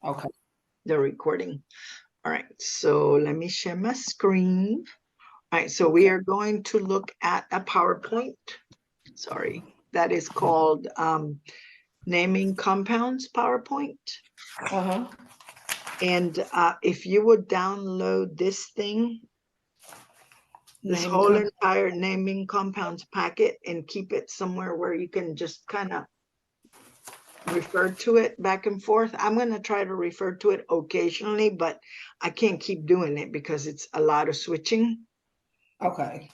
Okay. the recording. All right, so let me share my screen. All right, so we Okay. are going to look at a PowerPoint. Sorry, that is called Naming Compounds PowerPoint. Uh-huh. And if you would download this thing, this Name whole come. entire naming compounds packet, and keep it somewhere where you can just kind of refer to it back and forth. I'm going to try to refer to it occasionally, but I can't keep doing it because it's a lot of switching. Okay.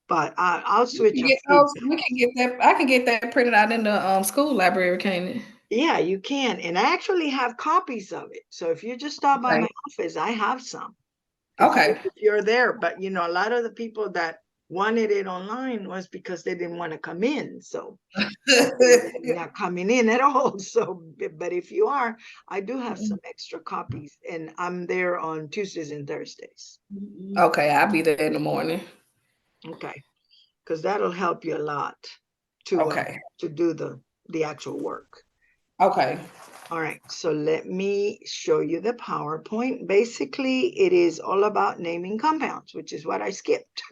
But I'll switch You a get few. those, we can get that. I can get that printed out in the school library, can't it? Yeah, you can. And I actually have copies of it. So if you just stop by my Okay. office, I have some. Okay. If you're there. But you know, a lot of the people that wanted it online was because they didn't want to come in. So you're not coming in at all. So, but if you are, I do have some extra copies, and I'm there on Tuesdays and Thursdays. Okay, I'll be there in the morning. Okay, because that'll help you a lot Okay. to do the actual work. Okay. All right, so let me show you the PowerPoint. Basically, it is all about naming compounds, which is what I skipped.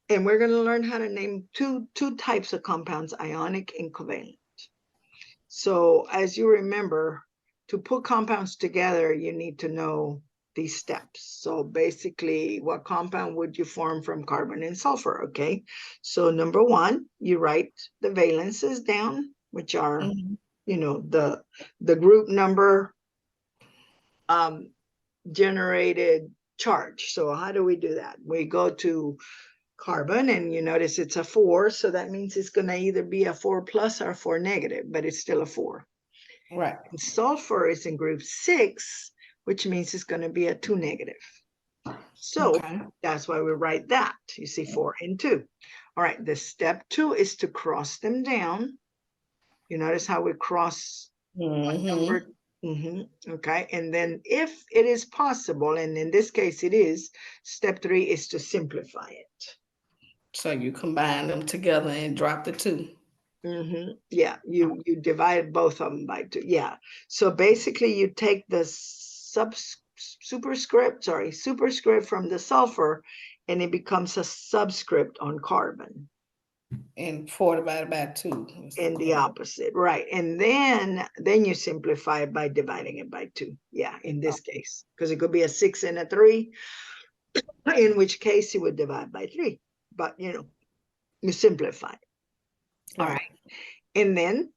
And we're going to learn how to name two types of compounds, ionic and covalent. So as you remember, to put compounds together, you need to know these steps. So basically, what compound would you form from carbon and sulfur? Okay, so number one, you write the valences down, which are, Mhm. you know, the group number um, generated charge. So how do we do that? We go to carbon, and you notice it's a 4, so that means it's going to either be a 4 plus or 4 negative, but it's still a 4. Right. And sulfur is in group 6, which means it's going to be a 2 negative. So Okay. that's why we write that. You see 4 and 2. All right, the step 2 is to cross them down. You notice how we cross Mm-hmm. number. Okay, and then if it is possible, and in this case it is, step 3 is to simplify it. So you combine them together and drop the two. Yeah, you divide both of them by 2. Yeah, so basically you take the superscript from the sulfur, and it becomes a subscript on carbon. And 4 divided by 2. And the opposite, right? And then you simplify it by dividing it by 2. Yeah, in this case, because it could be a 6 and a 3, in which case you would divide by 3. But you know, you simplify. All Right. right, and then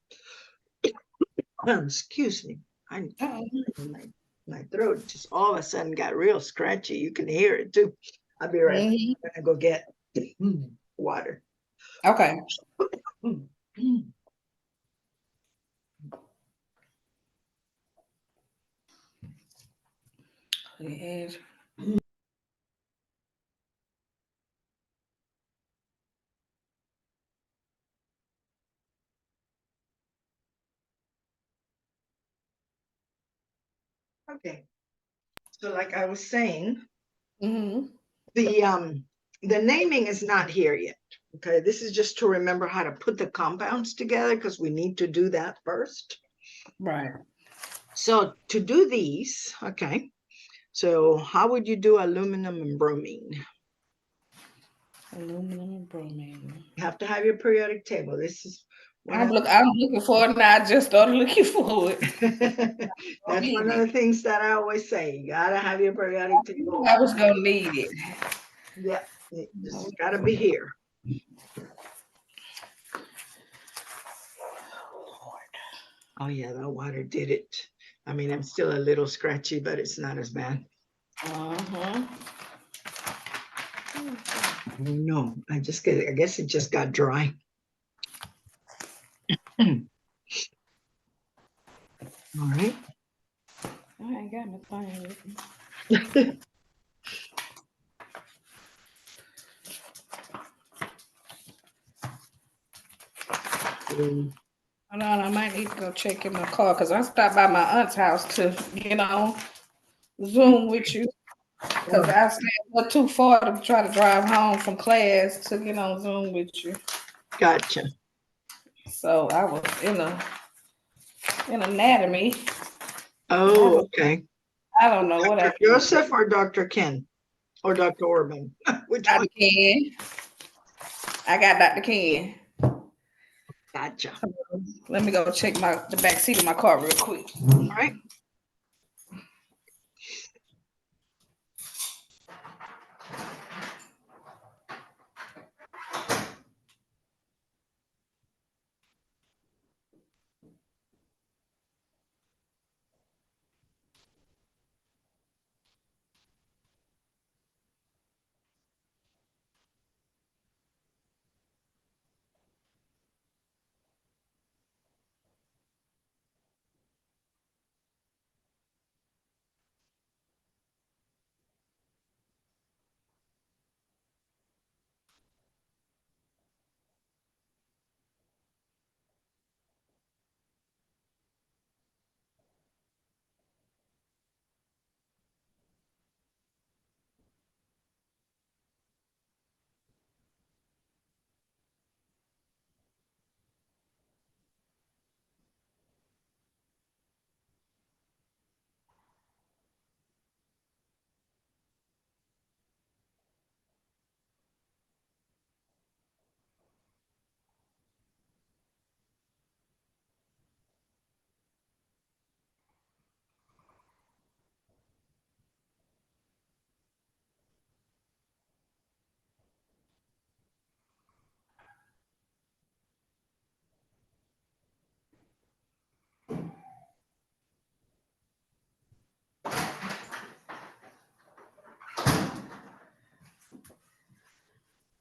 excuse me, I Uh-oh. my throat just all of a sudden got real scratchy. You can hear it too. I'll be right back. Mm-hmm. I'm gonna go get water. Okay. Yes. Okay, so like I was saying, Mm-hmm. the um the naming is not here yet. Okay, this is just to remember how to put the compounds together, because we need to do that first. Right. So to do these, okay, so how would you do aluminum and bromine? Aluminum and bromine. You have to have your periodic table. This is one of I'm looking for it now. I just started looking for it. I that's need one of it. the things that I always say. You gotta have your periodic table. I was gonna need it. Yeah, it's gotta be here. Oh yeah, that water did it. I mean, I'm still a little scratchy, but it's not as bad. Uh-huh. I don't know. I guess it just got dry. All right. I ain't got my thing with me. Hold on, I might need to go check in my car because I stopped by my aunt's house to, Zoom with you because I stayed a little too far to try to drive home from class to get on Zoom with you. Gotcha. So I was in anatomy. Oh, okay. I don't know what I Dr. Joseph or Dr. Ken or Dr. Orban? Which one? Dr. Ken. I got Dr. Ken. Gotcha. Let me go check the back seat of my car real quick. All right.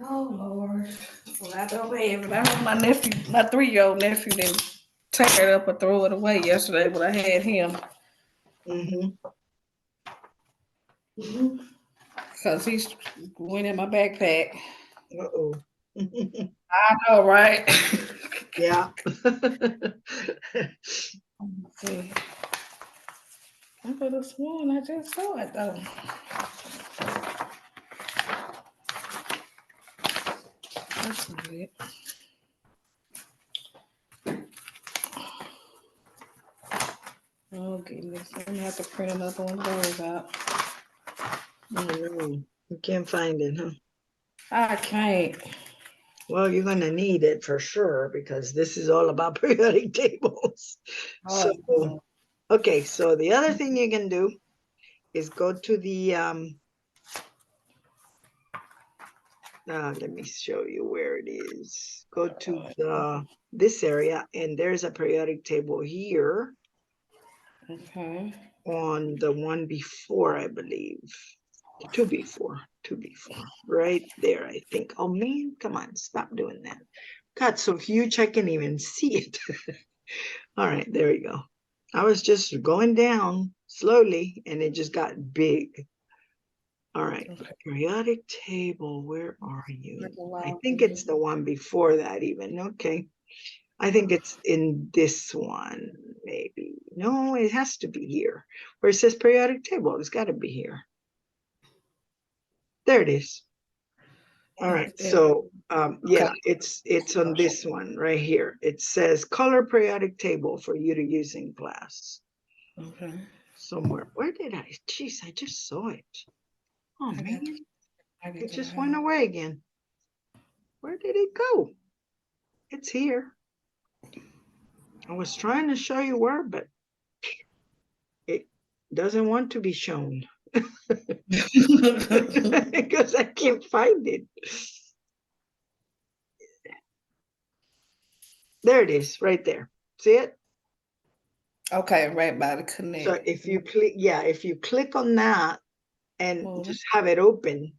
Oh Lord. Well, I don't have it. I know my nephew, my 3-year-old nephew didn't tear it up or throw it away yesterday, but I had him. Mm-hmm. Because he's went in my backpack. Uh-oh. I know, right? Yeah. Let's see. I could have sworn I just saw it though. That's weird. Oh goodness. I'm gonna have to print another one of those out. Oh no, you can't find it, huh? I can't. Well, you're going to need it for sure because this is all about periodic tables. So, Oh, okay, so the other thing you can do is go to the, let me show you where it is. Go to this area, and there's a periodic table here okay. on the one before, I believe. Two before, right there, I think. Oh man, come on, stop doing that. God, so huge I can't even see it. All right, there we go. I was just going down slowly and it just got big. All right, Okay. periodic table, where are you? Like a I wild think thing. it's the one before that even. Okay. I think it's in this one, maybe. No, it has to be here. Where it says periodic table, it's got to be here. There it is. All right, so Okay. yeah, it's on this one right here. It says color periodic table for you to use in class. Okay. Somewhere. Where did I? Jeez, I just saw it. Oh I got man, I got it to the just went house. away again. Where did it go? It's here. I was trying to show you where, but it doesn't want to be shown because I can't find it. There it is, right there. See it? Okay, right by the So connect. if you click, yeah, if you click on that and Well, just have it open,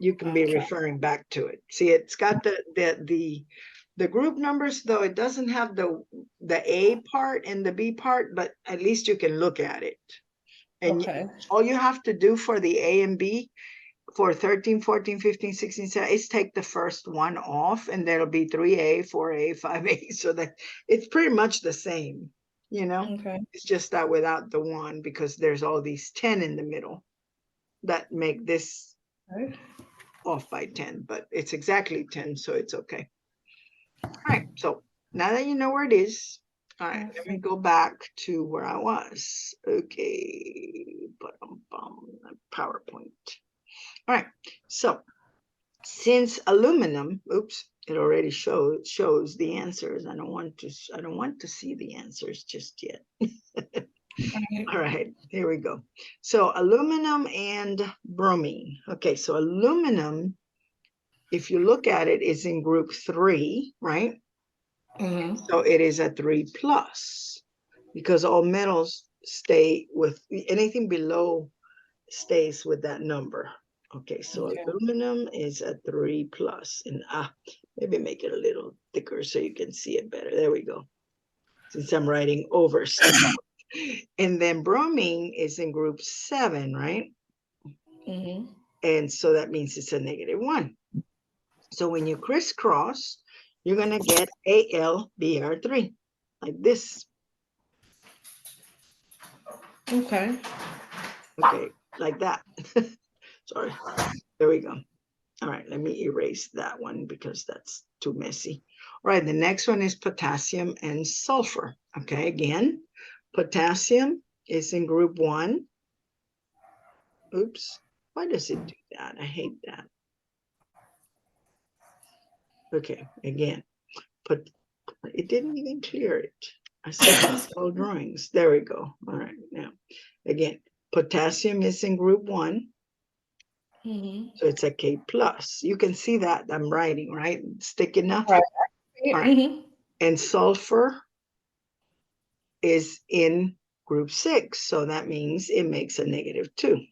you can be okay. referring back to it. See, it's got the group numbers, though it doesn't have the A part and the B part, but at least you can look at it. And Okay. all you have to do for the A and B for 13, 14, 15, 16, 17, is take the first one off and there'll be 3A, 4A, 5A. So that it's pretty much the same, you know? Okay. It's just that without the one because there's all these 10 in the middle that make this Okay. off by 10, but it's exactly 10, so it's okay. All right, so now that you know where it is, All right, let me go back to where I was. Okay, PowerPoint. All right, so since aluminum, oops, it already shows the answers. I don't want to see the answers just yet. All right, here we go. So aluminum and bromine. Okay, so aluminum, if you look at it, is in group 3, right? So it is a 3 plus because all metals stay with anything below stays with that number. Okay, so aluminum is a 3 plus, and maybe make it a little thicker so you can see it better. There we go. Since I'm writing over stuff. And then bromine is in group 7, right? And so that means it's a -1. So when you crisscross, you're going to get AlBr3, like this. Okay. Okay, like that. Sorry. There we go. All right, let me erase that one because that's too messy. All right, the next one is potassium and sulfur. Okay, again, potassium is in group 1. Oops, why does it do that? I hate that. Okay, again, but it didn't even clear it. I said all drawings. There we go. All right, now, again, potassium is in group 1. So it's a K plus. You can see that I'm writing, right? It's thick enough. Right. All right. And sulfur is in group 6. So that means it makes a -2.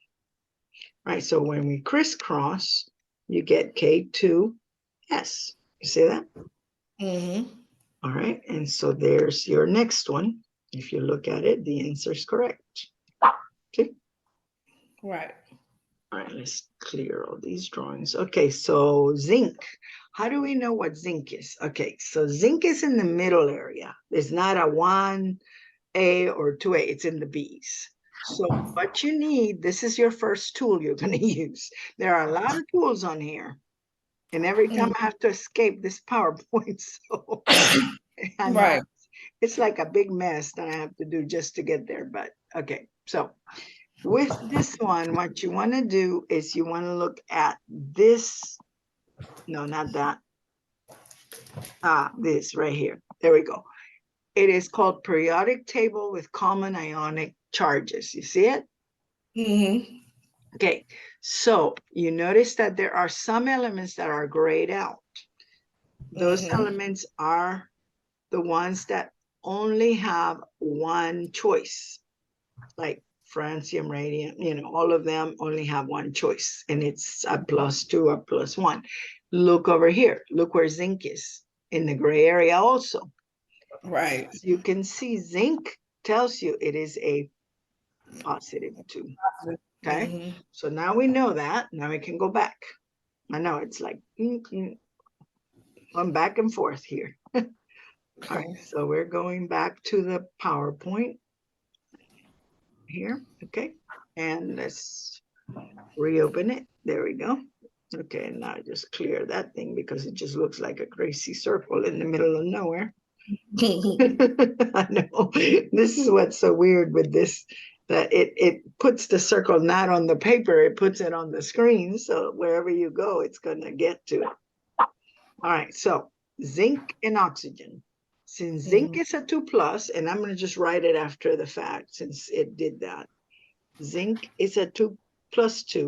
Right. So when we crisscross, you get K2S. You see that? All right. And so there's your next one. If you look at it, the answer is correct. Okay. Right. All right, let's clear all these drawings. Okay, so zinc. How do we know what zinc is? Okay, so zinc is in the middle area. It's not a 1A or 2A, it's in the B's. So what you need, this is your first tool you're going to use. There are a lot of tools on here. And every time I have to escape this PowerPoint, so I know Right. it's like a big mess that I have to do just to get there. But okay, so with this one, what you want to do is you want to look at this. No, not that. This right here. There we go. It is called periodic table with common ionic charges. You see it? Okay, so you notice that there are some elements that are grayed out. Those elements are the ones that only have one choice, like francium, radium, all of them only have one choice, and it's a +2 or +1. Look over here. Look where zinc is, in the gray area also. Right. So you can see zinc tells you it is a +2. Okay, so now we know that. Now we can go back. I know it's like I'm back and forth here. Okay. All right, so we're going back to the PowerPoint here. Okay, and let's reopen it. There we go. Okay, now just clear that thing because it just looks like a crazy circle in the middle of nowhere. I know. This is what's so weird with this, that it puts the circle not on the paper, it puts it on the screen. So wherever you go, it's going to get to it. All right, so zinc and oxygen. Since zinc is a 2+, and I'm going to just write it after the fact since it did that. Zinc is a 2+2,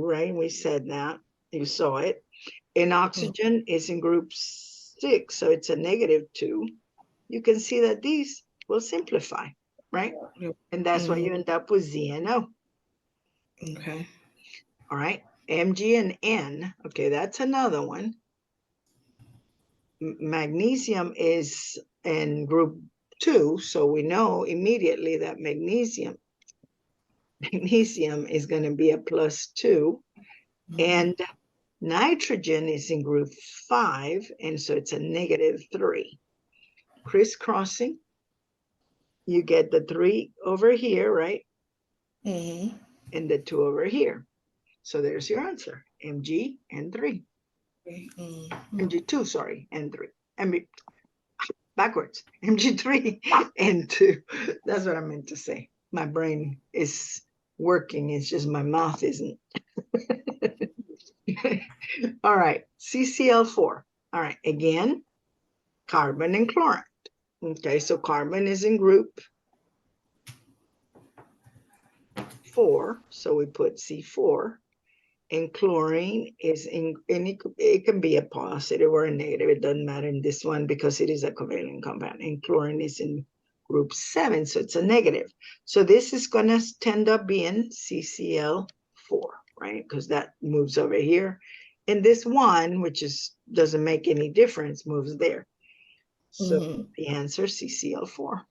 right? We said that. You saw it. And oxygen is in group 6, so it's a -2. You can see that these will simplify, right? And that's why you end up with ZNO. Okay. All right. Mg and N. Okay, that's another one. Magnesium is in group 2, so we know immediately that magnesium is going to be a +2. And nitrogen is in group 5, and so it's a -3. Crisscrossing, you get the 3 over here, right? And the 2 over here. So there's your answer, Mg and 3. Mg2, sorry, and 3. backwards, Mg3 N2. That's what I meant to say. My brain is working. It's just my mouth isn't. All right, CCl4. All right, again, carbon and chloride. Okay, so carbon is in group 4, so we put C4. And chlorine is in, and it can be a positive or a negative. It doesn't matter in this one because it is a covalent compound. And chlorine is in group 7, so it's a negative. So this is going to end up being CCl4, right? Because that moves over here. And this one, which is doesn't make any difference, moves there. So the answer is CCl4.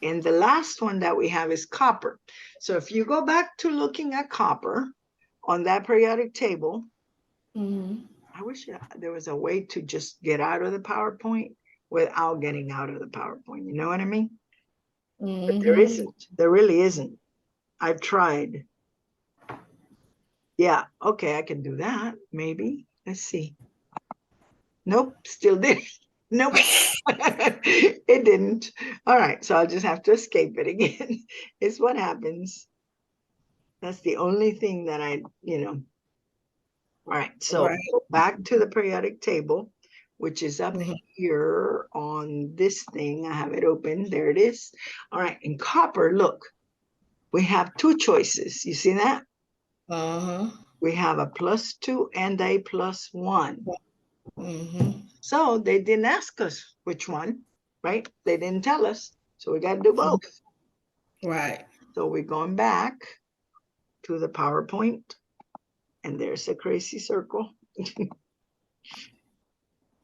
And the last one that we have is copper. So if you go back to looking at copper on that periodic table, I wish there was a way to just get out of the PowerPoint without getting out of the PowerPoint. You know what I mean? But there isn't. There really isn't. I've tried. Yeah, okay, I can do that, maybe. Let's see. Nope, still didn't. Nope, it didn't. All right, so I'll just have to escape it again. It's what happens. That's the only thing that All right, so back to the periodic table, which is up here on this thing. I have it open. There it is. All right, in copper, look, we have two choices. You see that? We have a +2 and a +1. So they didn't ask us which one, right? They didn't tell us. So we got to do both. Right. So we're going back to the PowerPoint. And there's a crazy circle.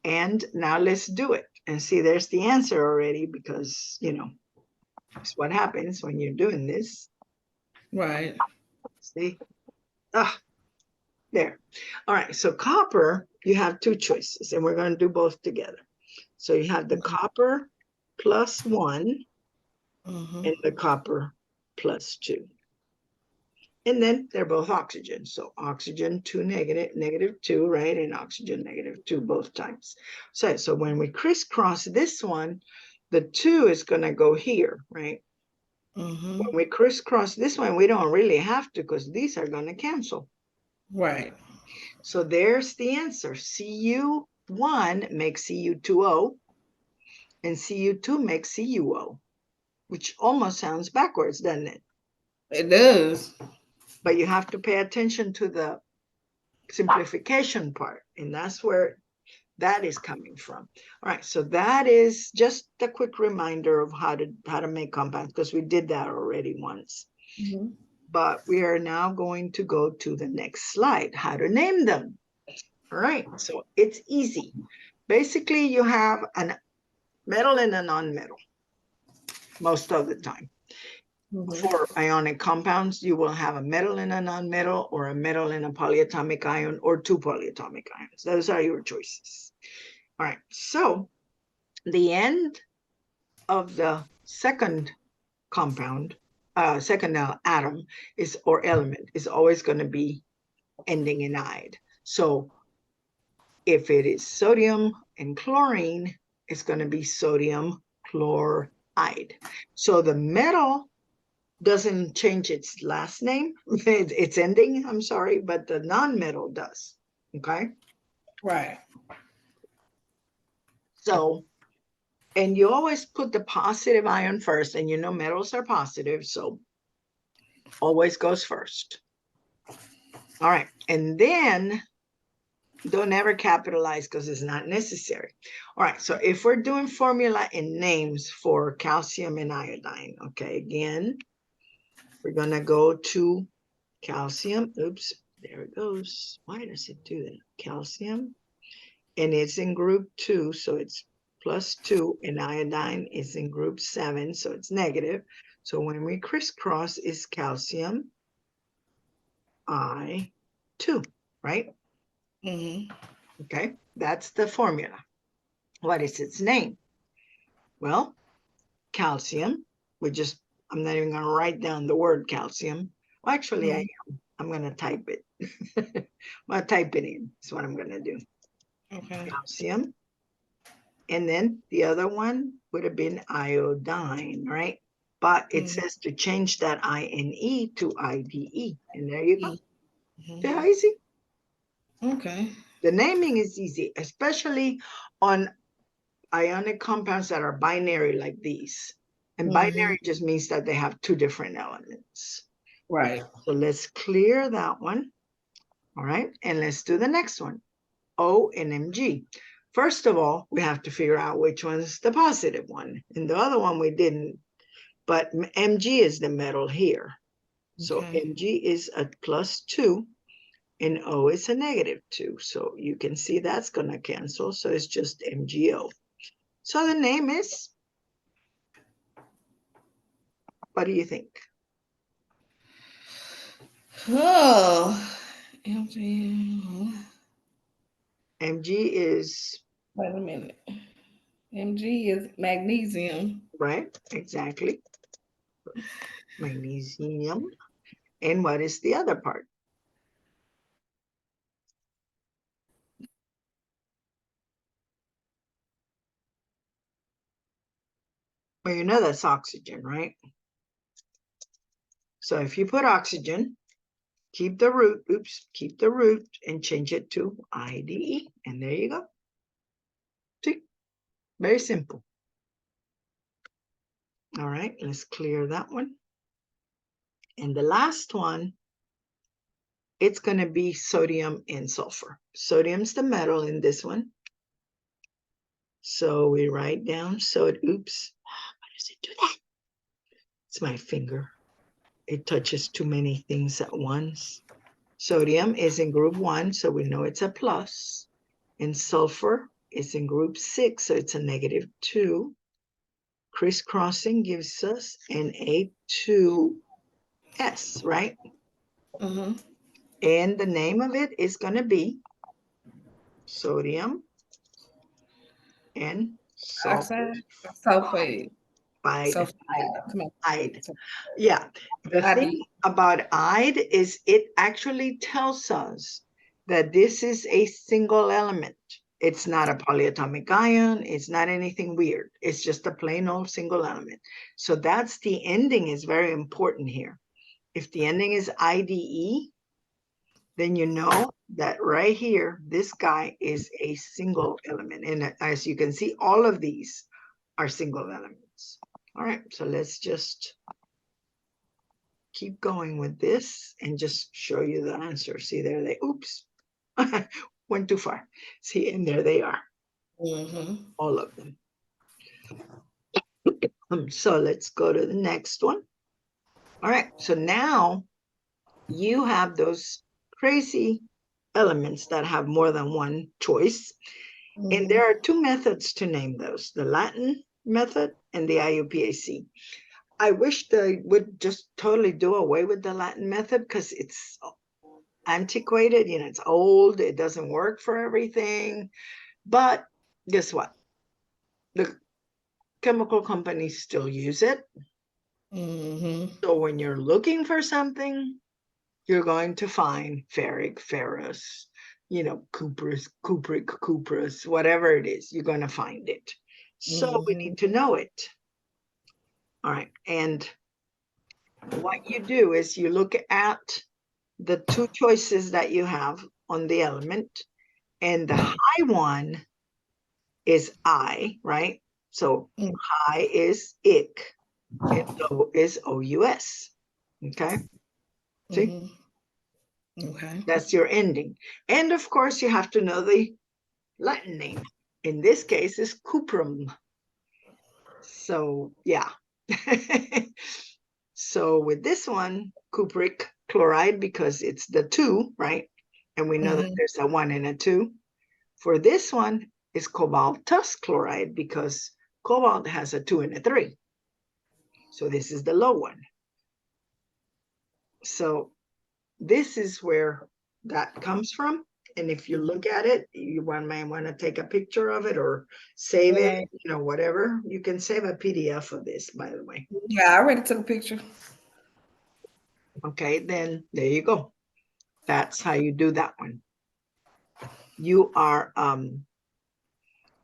And now let's do it. And see, there's the answer already because, it's what happens when you're doing this. Right. See? There. All right, so copper, you have two choices, and we're going to do both together. So you have the copper +1 and the copper +2. And then they're both oxygen. So oxygen 2 negative 2, right? And oxygen -2 both times. So when we crisscross this one, the 2 is going to go here, right? When we crisscross this one, we don't really have to because these are going to cancel. Right. So there's the answer. Cu1 makes Cu2O and Cu2 makes CuO, which almost sounds backwards, doesn't it? It does. But you have to pay attention to the simplification part, and that's where that is coming from. All right, so that is just a quick reminder of how to make compounds, because we did that already once. But we are now going to go to the next slide, how to name them. All right, so it's easy. Basically, you have a metal and a non-metal most of the time. For ionic compounds, you will have a metal and a non-metal, or a metal and a polyatomic ion, or two polyatomic ions. Those are your choices. All right, so the end of the second compound, second atom or element is always going to be ending in "ide." So if it is sodium and chlorine, it's going to be sodium chloride. So the metal doesn't change its last name, its ending, I'm sorry, but the non-metal does, okay? Right. So, and you always put the positive ion first, and metals are positive, so always goes first. All right, and then don't ever capitalize because it's not necessary. All right, so if we're doing formula and names for calcium and iodine, okay, again, we're gonna go to calcium. Oops, there it goes. Why does it do that? Calcium, and it's in group 2, so it's +2, and iodine is in group 7, so it's negative. So when we crisscross, is calcium I2, right? Okay, that's the formula. What is its name? Well, calcium. I'm not even going to write down the word calcium. Well, actually, I am. I'm going to type it. I'm going to type it in. That's what I'm going to do. Okay. Calcium. And then the other one would have been iodine, right? But it says to change that INE to IDE. And there you go. See how easy? Okay. The naming is easy, especially on ionic compounds that are binary like these. And binary just means that they have two different elements. Right. So let's clear that one. All right. And let's do the next one. O and Mg. First of all, we have to figure out which one is the positive one. And the other one we didn't. But Mg is the metal here. So Okay. Mg is a +2 and O is a -2. So you can see that's going to cancel. So it's just MgO. So the name is, what do you think? Oh, MG. Mg is, Wait a minute. Mg is magnesium. right? Exactly. Magnesium. And what is the other part? Well, you know that's oxygen, right? So if you put oxygen, keep the root, keep the root and change it to IDE. And there you go. See, very simple. All right, let's clear that one. And the last one, it's going to be sodium and sulfur. Sodium's the metal in this one. So we write down, why does it do that? It's my finger. It touches too many things at once. Sodium is in group 1, so we know it's a plus. And sulfur is in group 6, so it's a -2. Crisscrossing gives us an A2S, right? And the name of it is going to be sodium and Oxide. Sulfate. Ide. Yeah. The thing about ide is it actually tells us that this is a single element. It's not a polyatomic ion. It's not anything weird. It's just a plain old single element. So that's the ending is very important here. If the ending is IDE, then you know that right here, this guy is a single element. And as you can see, all of these are single elements. All right, so let's just keep going with this and just show you the answer. See there, oops, went too far. See, and there they are, all of them. So let's go to the next one. All right, so now you have those crazy elements that have more than one choice. And there are two methods to name those, the Latin method and the IUPAC. I wish they would just totally do away with the Latin method because it's antiquated, it's old, it doesn't work for everything. But guess what? The chemical companies still use it. So when you're looking for something, you're going to find ferric, ferrous, cuprous, whatever it is, you're going to find it. So we need to know it. All right. And what you do is you look at the two choices that you have on the element, and the high one is I, right? So high is ic, and low is OUS. Okay. See? Okay. That's your ending. And of course, you have to know the Latin name. In this case, is cuprum. So, yeah. So with this one, cupric chloride, because it's the 2, right? And we know that there's a 1 and a 2. For this one is cobaltous chloride because cobalt has a 2 and a 3. So this is the low one. So this is where that comes from. And if you look at it, you might want to take a picture of it or save it, whatever. You can save a PDF of this, by the way. Yeah, I already took a picture. Okay, then there you go. That's how you do that one. You are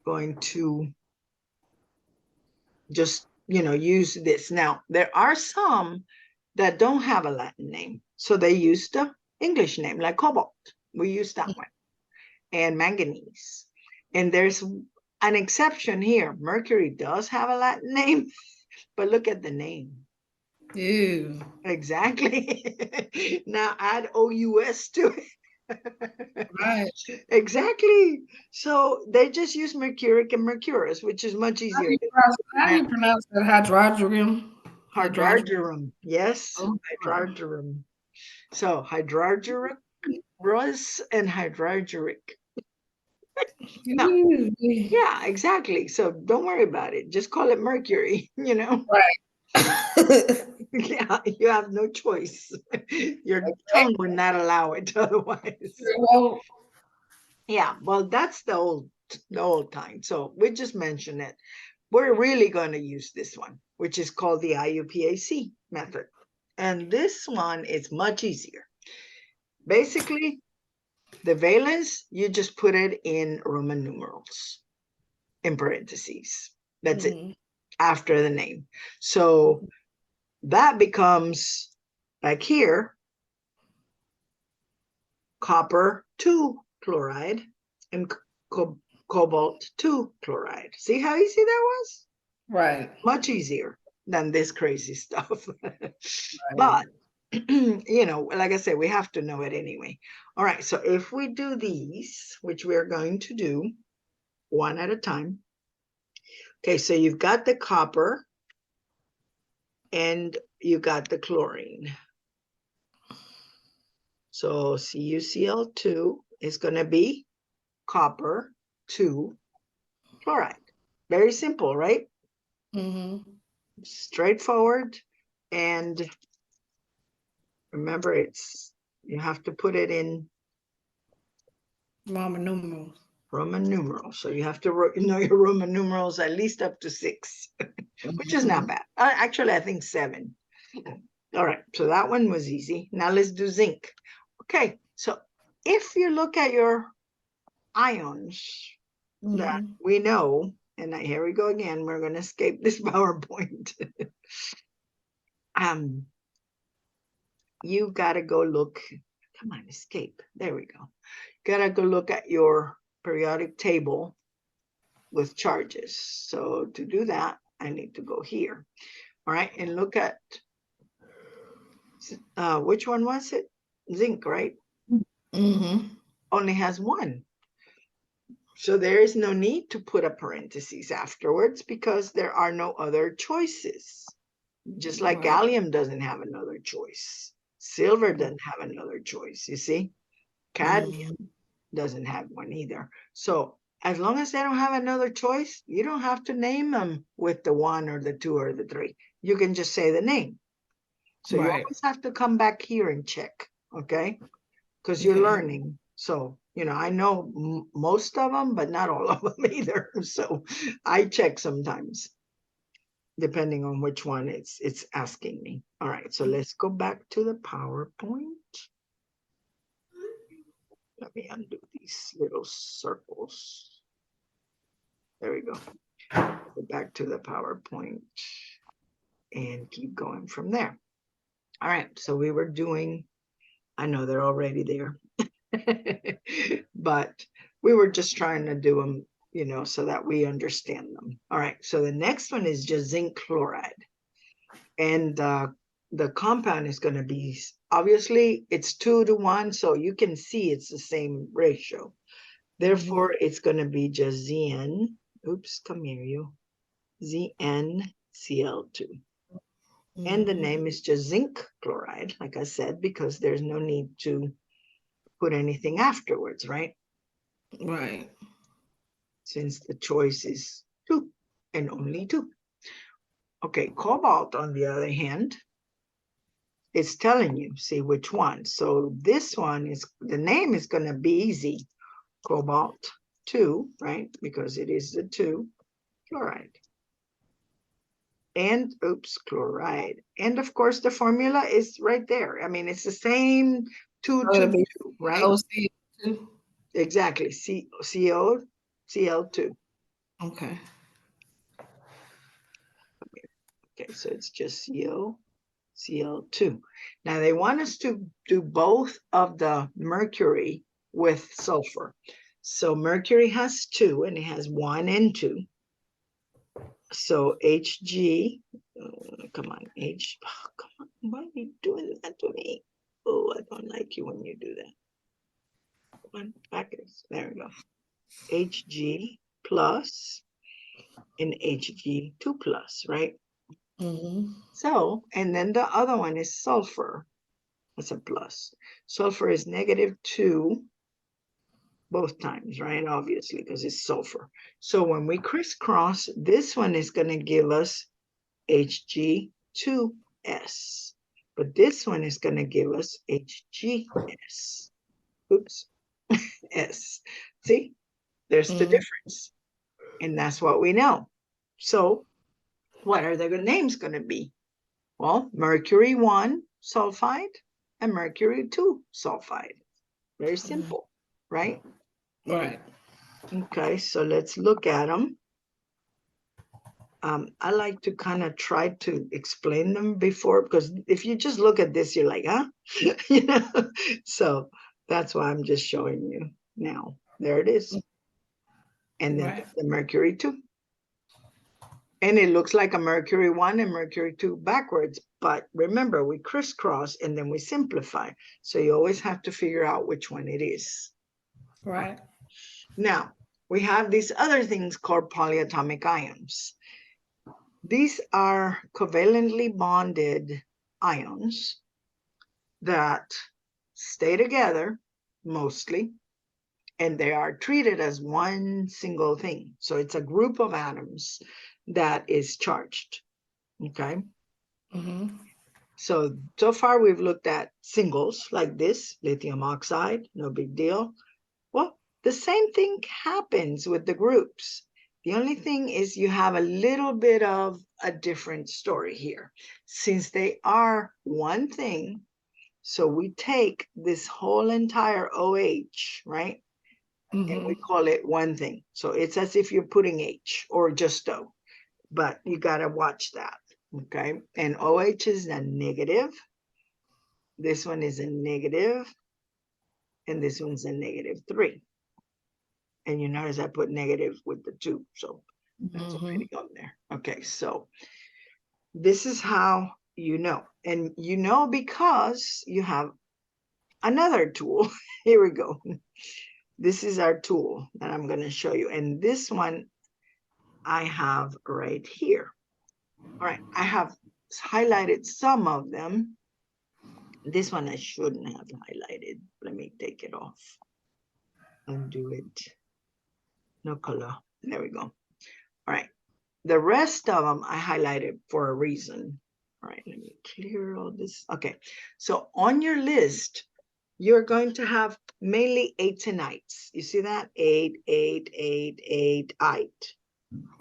going to just, use this. Now, there are some that don't have a Latin name. So they use the English name, like cobalt. We use that one. And manganese. And there's an exception here. Mercury does have a Latin name, but look at the name. Ew. Exactly. Now add OUS to it. Right. Exactly. So they just use mercuric and mercurous, which is much easier. How do you pronounce that? Hydrogerium? Hydrargyrum. Yes, Oh, hydrargyrum. So hydrargyric and hydrargyric. Now, ew. yeah, exactly. So don't worry about it. Just call it mercury, Right. Yeah, you have no choice. Your tongue would not allow it otherwise. Well, Yeah, well, that's the old time. So we just mentioned it. We're really going to use this one, which is called the IUPAC method. And this one is much easier. Basically, the valence, you just put it in Roman numerals, in parentheses. That's it, after the name. So that becomes, like here, copper 2 chloride and cobalt 2 chloride. See how easy that was? right. Much easier than this crazy stuff. Right. But, like I said, we have to know it anyway. All right, so if we do these, which we're going to do one at a time. Okay, so you've got the copper and you got the chlorine. So CuCl2 is going to be copper 2 chloride. Very simple, right? Mm-hmm. Straightforward. And remember, you have to put it in Roman numerals. Roman numerals. So you have to know your Roman numerals at least up to 6, which is not bad. Actually, I think 7. All right, so that one was easy. Now let's do zinc. Okay, so if you look at your ions that we know, and here we go again, we're going to escape this PowerPoint. You got to go look. Come on, escape. There we go. Got to go look at your periodic table with charges. So to do that, I need to go here. All right, and look at, which one was it? Zinc, right? Only has 1. So there is no need to put a parentheses afterwards because there are no other choices. Just like gallium doesn't have another choice. Silver doesn't have another choice, you see? Cadmium doesn't have one either. So as long as they don't have another choice, you don't have to name them with the 1 or the 2 or the 3. You can just say the name. So you always have to come back here and check, okay? Because you're learning. So, I know most of them, but not all of them either. So I check sometimes, depending on which one it's asking me. All right, so let's go back to the PowerPoint. Let me undo these little circles. There we go. Go back to the PowerPoint and keep going from there. All right, so we were doing, I know they're already there, but we were just trying to do them, so that we understand them. All right, so the next one is just zinc chloride. And the compound is going to be, obviously, it's 2 to 1, so you can see it's the same ratio. Therefore, it's going to be just Zn, oops, come here, you, ZnCl2. And the name is just zinc chloride, like I said, because there's no need to put anything afterwards, right? Right. Since the choice is 2 and only 2. Okay, cobalt, on the other hand, it's telling you, see which one. So this one is, the name is going to be easy. Cobalt 2, right? Because it is the 2 chloride. And, oops, chloride. And of course, the formula is right there. I mean, it's the same two, So it'll two, be two, right? OC2. Exactly. CO, Cl2. Okay. Okay, so it's just CO, Cl2. Now they want us to do both of the mercury with sulfur. So mercury has 2 and it has 1 and 2. So Hg, come on, come on, why are you doing that to me? Oh, I don't like you when you do that. Come on, backwards. There we go. Hg plus and Hg2 plus, right? Mm-hmm. So, and then the other one is sulfur. That's a plus. Sulfur is -2 both times, right? Obviously, because it's sulfur. So when we crisscross, this one is going to give us Hg2s. But this one is going to give us HgS. Oops, S. See, there's the difference. And that's what we know. So what are the names going to be? Well, mercury 1 sulfide and mercury 2 sulfide. Very simple, right? Right. Okay, so let's look at them. I like to kind of try to explain them before, because if you just look at this, you're like, huh? You know? So that's why I'm just showing you now. There it is. And then Right. the mercury 2. And it looks like a mercury 1 and mercury 2 backwards. But remember, we crisscross and then we simplify. So you always have to figure out which one it is. Right. Now, we have these other things called polyatomic ions. These are covalently bonded ions that stay together mostly, and they are treated as one single thing. So it's a group of atoms that is charged, okay? Mm-hmm. So far we've looked at singles like this, lithium oxide, no big deal. Well, the same thing happens with the groups. The only thing is you have a little bit of a different story here. Since they are one thing, so we take this whole entire OH, right? And we call it one thing. So it's as if you're putting H or just O, but you got to watch that, okay? And OH is a negative. This one is a negative, and this one's a -3. And you notice I put negative with the 2, so that's already on there. Okay, so this is how you know. And you know because you have another tool. Here we go. This is our tool that I'm going to show you. And this one I have right here. All right, I have highlighted some of them. This one I shouldn't have highlighted. Let me take it off. Undo it. No color. There we go. All right. The rest of them I highlighted for a reason. All right, let me clear all this. Okay, so on your list, you're going to have mainly 8s and 9s. You see that? 8, 8, 8, 8, 8.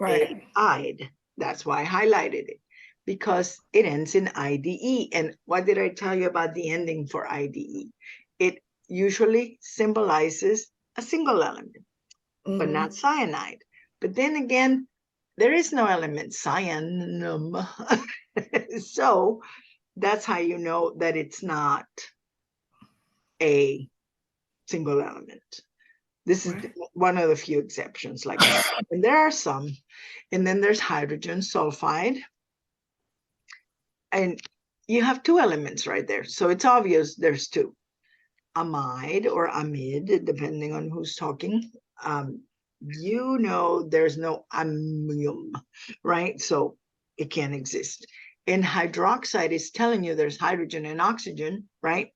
Right. 8-ide. That's why I highlighted it, because it ends in IDE. And what did I tell you about the ending for IDE? It usually symbolizes a single element, but not cyanide. But then again, there is no element, cyanum. So that's how you know that it's not a single element. This is one of the few exceptions, like I said. And there are some. And then there's hydrogen sulfide. And you have 2 elements right there. So it's obvious there's 2. Amide or amide, depending on who's talking. You know there's no amium, right? So it can't exist. And hydroxide is telling you there's hydrogen and oxygen, right?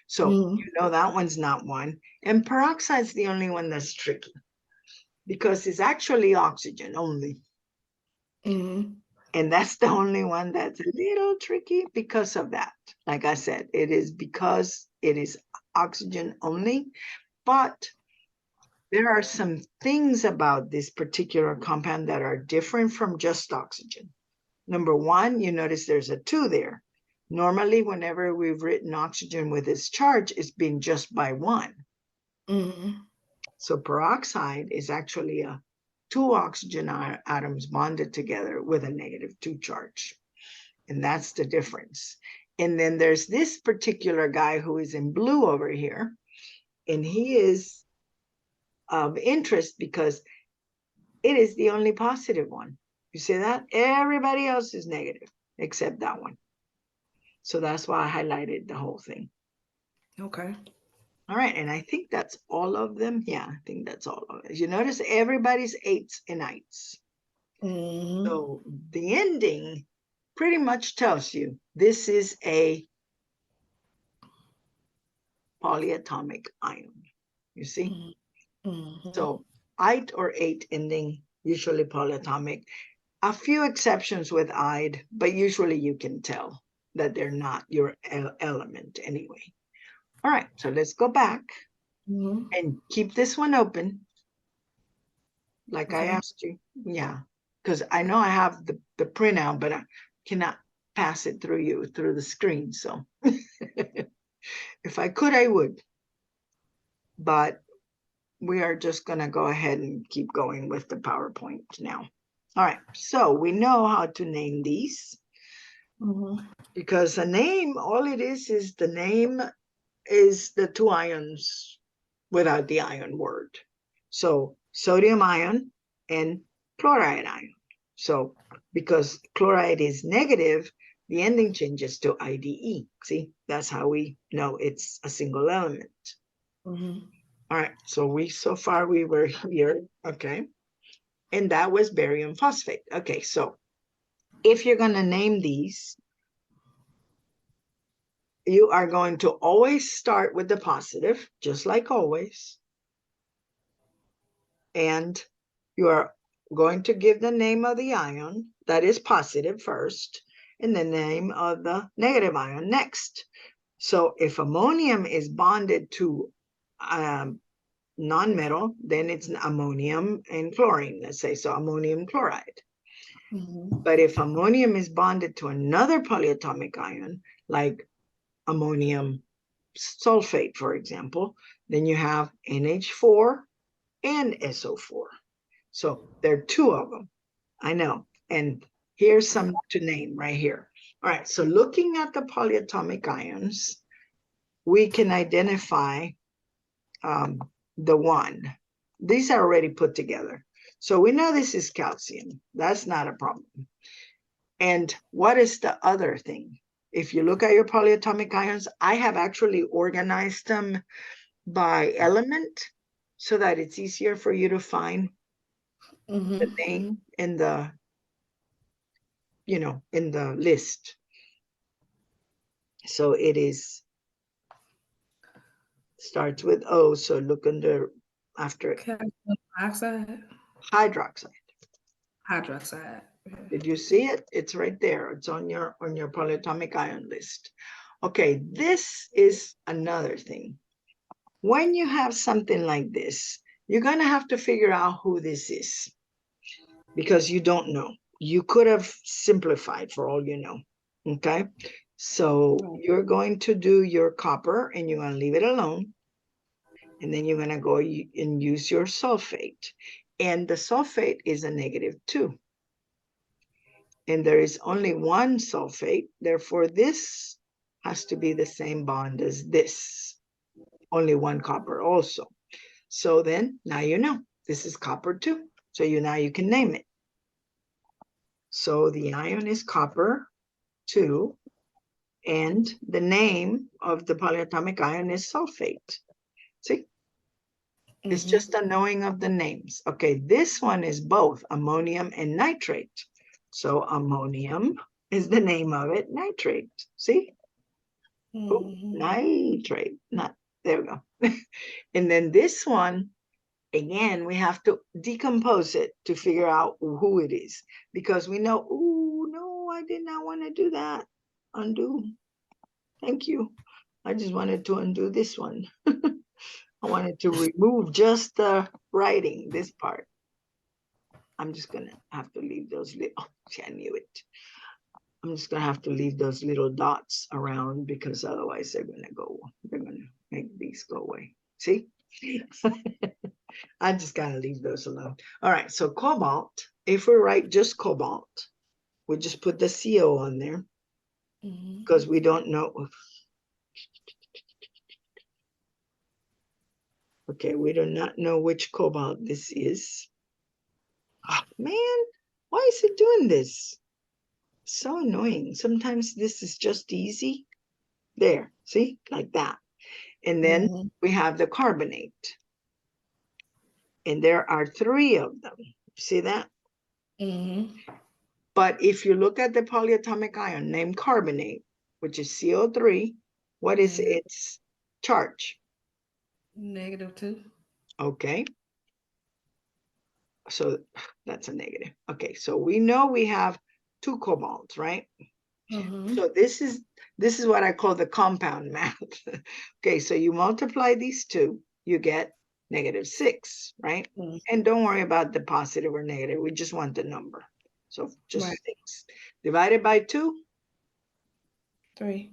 So you know that one's not one. And peroxide's the only one that's tricky, because it's actually oxygen only. And that's the only one that's a little tricky because of that. Like I said, it is because it is oxygen only, but there are some things about this particular compound that are different from just oxygen. Number one, you notice there's a 2 there. Normally, whenever we've written oxygen with its charge, it's been just by one. So peroxide is actually two oxygen atoms bonded together with a -2 charge. And that's the difference. And then there's this particular guy who is in blue over here. And he is of interest because it is the only positive one. You see that? Everybody else is negative except that one. So that's why I highlighted the whole thing. Okay. All right, and I think that's all of them. Yeah, I think that's all of it. You notice everybody's 8s and 9s. So the ending pretty much tells you this is a polyatomic ion. You see? So 8 or 8 ending, usually polyatomic. A few exceptions with "ide," but usually you can tell that they're not your element anyway. All right, so let's go back and keep this one open like I asked you. Yeah, because I know I have the printout, but I cannot pass it through you, through the screen. So if I could, I would. But we are just going to go ahead and keep going with the PowerPoint now. All right, so we know how to name these. Because a name, all it is the name is the two ions without the ion word. So sodium ion and chloride ion. So because chloride is negative, the ending changes to IDE. See, that's how we know it's a single element. All right, so far we were here, okay. And that was barium phosphate. Okay, so if you're gonna name these, you are going to always start with the positive, just like always. And you are going to give the name of the ion that is positive first, and the name of the negative ion next. So if ammonium is bonded to non-metal, then it's ammonium and chlorine, let's say, so ammonium chloride. But if ammonium is bonded to another polyatomic ion, like ammonium sulfate, for example, then you have NH4 and SO4. So there are two of them. I know. And here's some to name right here. All right. So looking at the polyatomic ions, we can identify the one. These are already put together. So we know this is calcium. That's not a problem. And what is the other thing? If you look at your polyatomic ions, I have actually organized them by element so that it's easier for you to find the name in the, in the list. So it is, starts with O, so look under, after Calcium oxide? hydroxide. Hydroxide. Did you see it? It's right there. It's on your polyatomic ion list. Okay, this is another thing. When you have something like this, you're going to have to figure out who this is because you don't know. You could have simplified for all you know. Okay, so you're going to do your copper and you're going to leave it alone. And then you're going to go and use your sulfate. And the sulfate is a -2. And there is only one sulfate. Therefore, this has to be the same bond as this. Only one copper also. So then now you know this is copper 2. So now you can name it. So the ion is copper 2. And the name of the polyatomic ion is sulfate. See? It's just a knowing of the names. Okay, this one is both ammonium and nitrate. So ammonium is the name of it, nitrate. See? Nitrate. There we go. And then this one, again, we have to decompose it to figure out who it is. Because we know, oh, no, I did not want to do that. Undo. Thank you. I just wanted to undo this one. I wanted to remove just the writing, this part. I'm just going to have to leave those little, I knew it. I'm just gonna have to leave those little dots around because otherwise they're gonna make these go away. See? I just gotta leave those alone. All right, so cobalt, if we write just cobalt, we just put the CO on there because we don't know. Okay, we do not know which cobalt this is. Oh, man, why is it doing this? So annoying. Sometimes this is just easy. There, see, like that. And then we have the carbonate. And there are 3 of them. See that? But if you look at the polyatomic ion named carbonate, which is CO3, what is its charge? -2. Okay. So that's a negative. Okay, so we know we have 2 cobalts, right? So this is what I call the compound math. Okay, so you multiply these 2, you get -6, right? And don't worry about the positive or negative. We just want the number. So just 6 divided by 2. 3.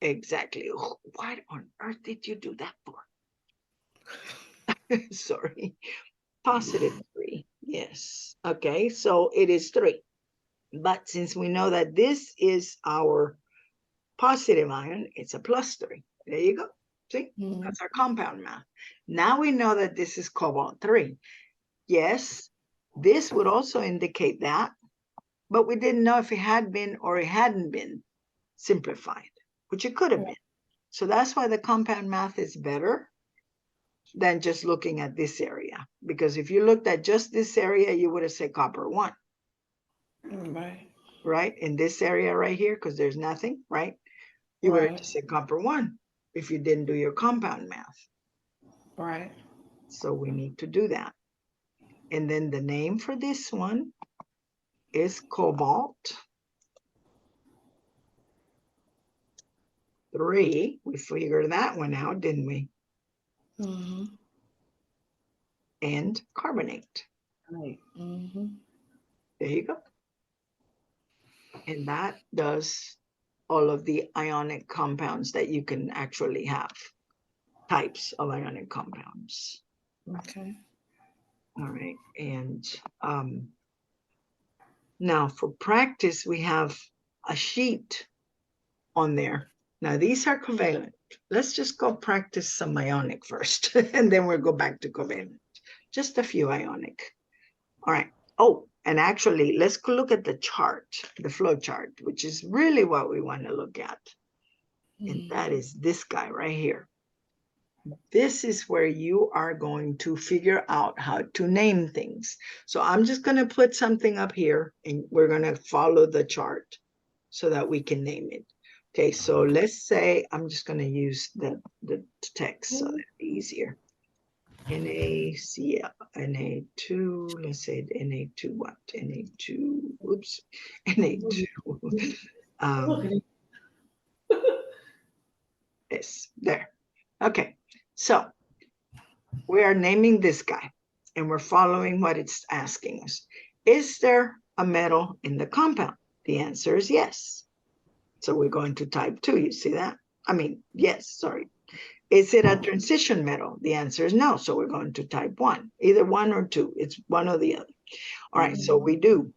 Exactly. What on earth did you do that for? Sorry. +3. Yes. Okay, so it is 3. But since we know that this is our positive ion, it's a +3. There you go. See, that's our compound math. Now we know that this is cobalt 3. Yes, this would also indicate that, but we didn't know if it had been or it hadn't been simplified, which it could have been. So that's why the compound math is better than just looking at this area. Because if you looked at just this area, you would have said copper 1. Right? In this area right here, because there's nothing, right? You would have just said copper 1 if you didn't do your compound math. Right. So we need to do that. And then the name for this one is cobalt 3. We figured that one out, didn't we? And carbonate. Right. There you go. And that does all of the ionic compounds that you can actually have. Types of ionic compounds. Okay. All right. And now for practice, we have a sheet on there. Now these are covalent. Let's just go practice some ionic first, and then we'll go back to covalent. Just a few ionic. All right. Oh, and actually, let's go look at the chart, the flow chart, which is really what we want to look at. And that is this guy right here. This is where you are going to figure out how to name things. So I'm just going to put something up here, and we're going to follow the chart so that we can name it. Okay, so let's say I'm just going to use the text so that'll be easier. NaCl, Na2, let's say Na2 what? Na2, oops, Na2. Yes, there. Okay, so we are naming this guy and we're following what it's asking us. Is there a metal in the compound? The answer is yes. So we're going to type 2, you see that? I mean, yes, sorry. Is it a transition metal? The answer is no. So we're going to type 1, either 1 or 2. It's one or the other. All right, so we do.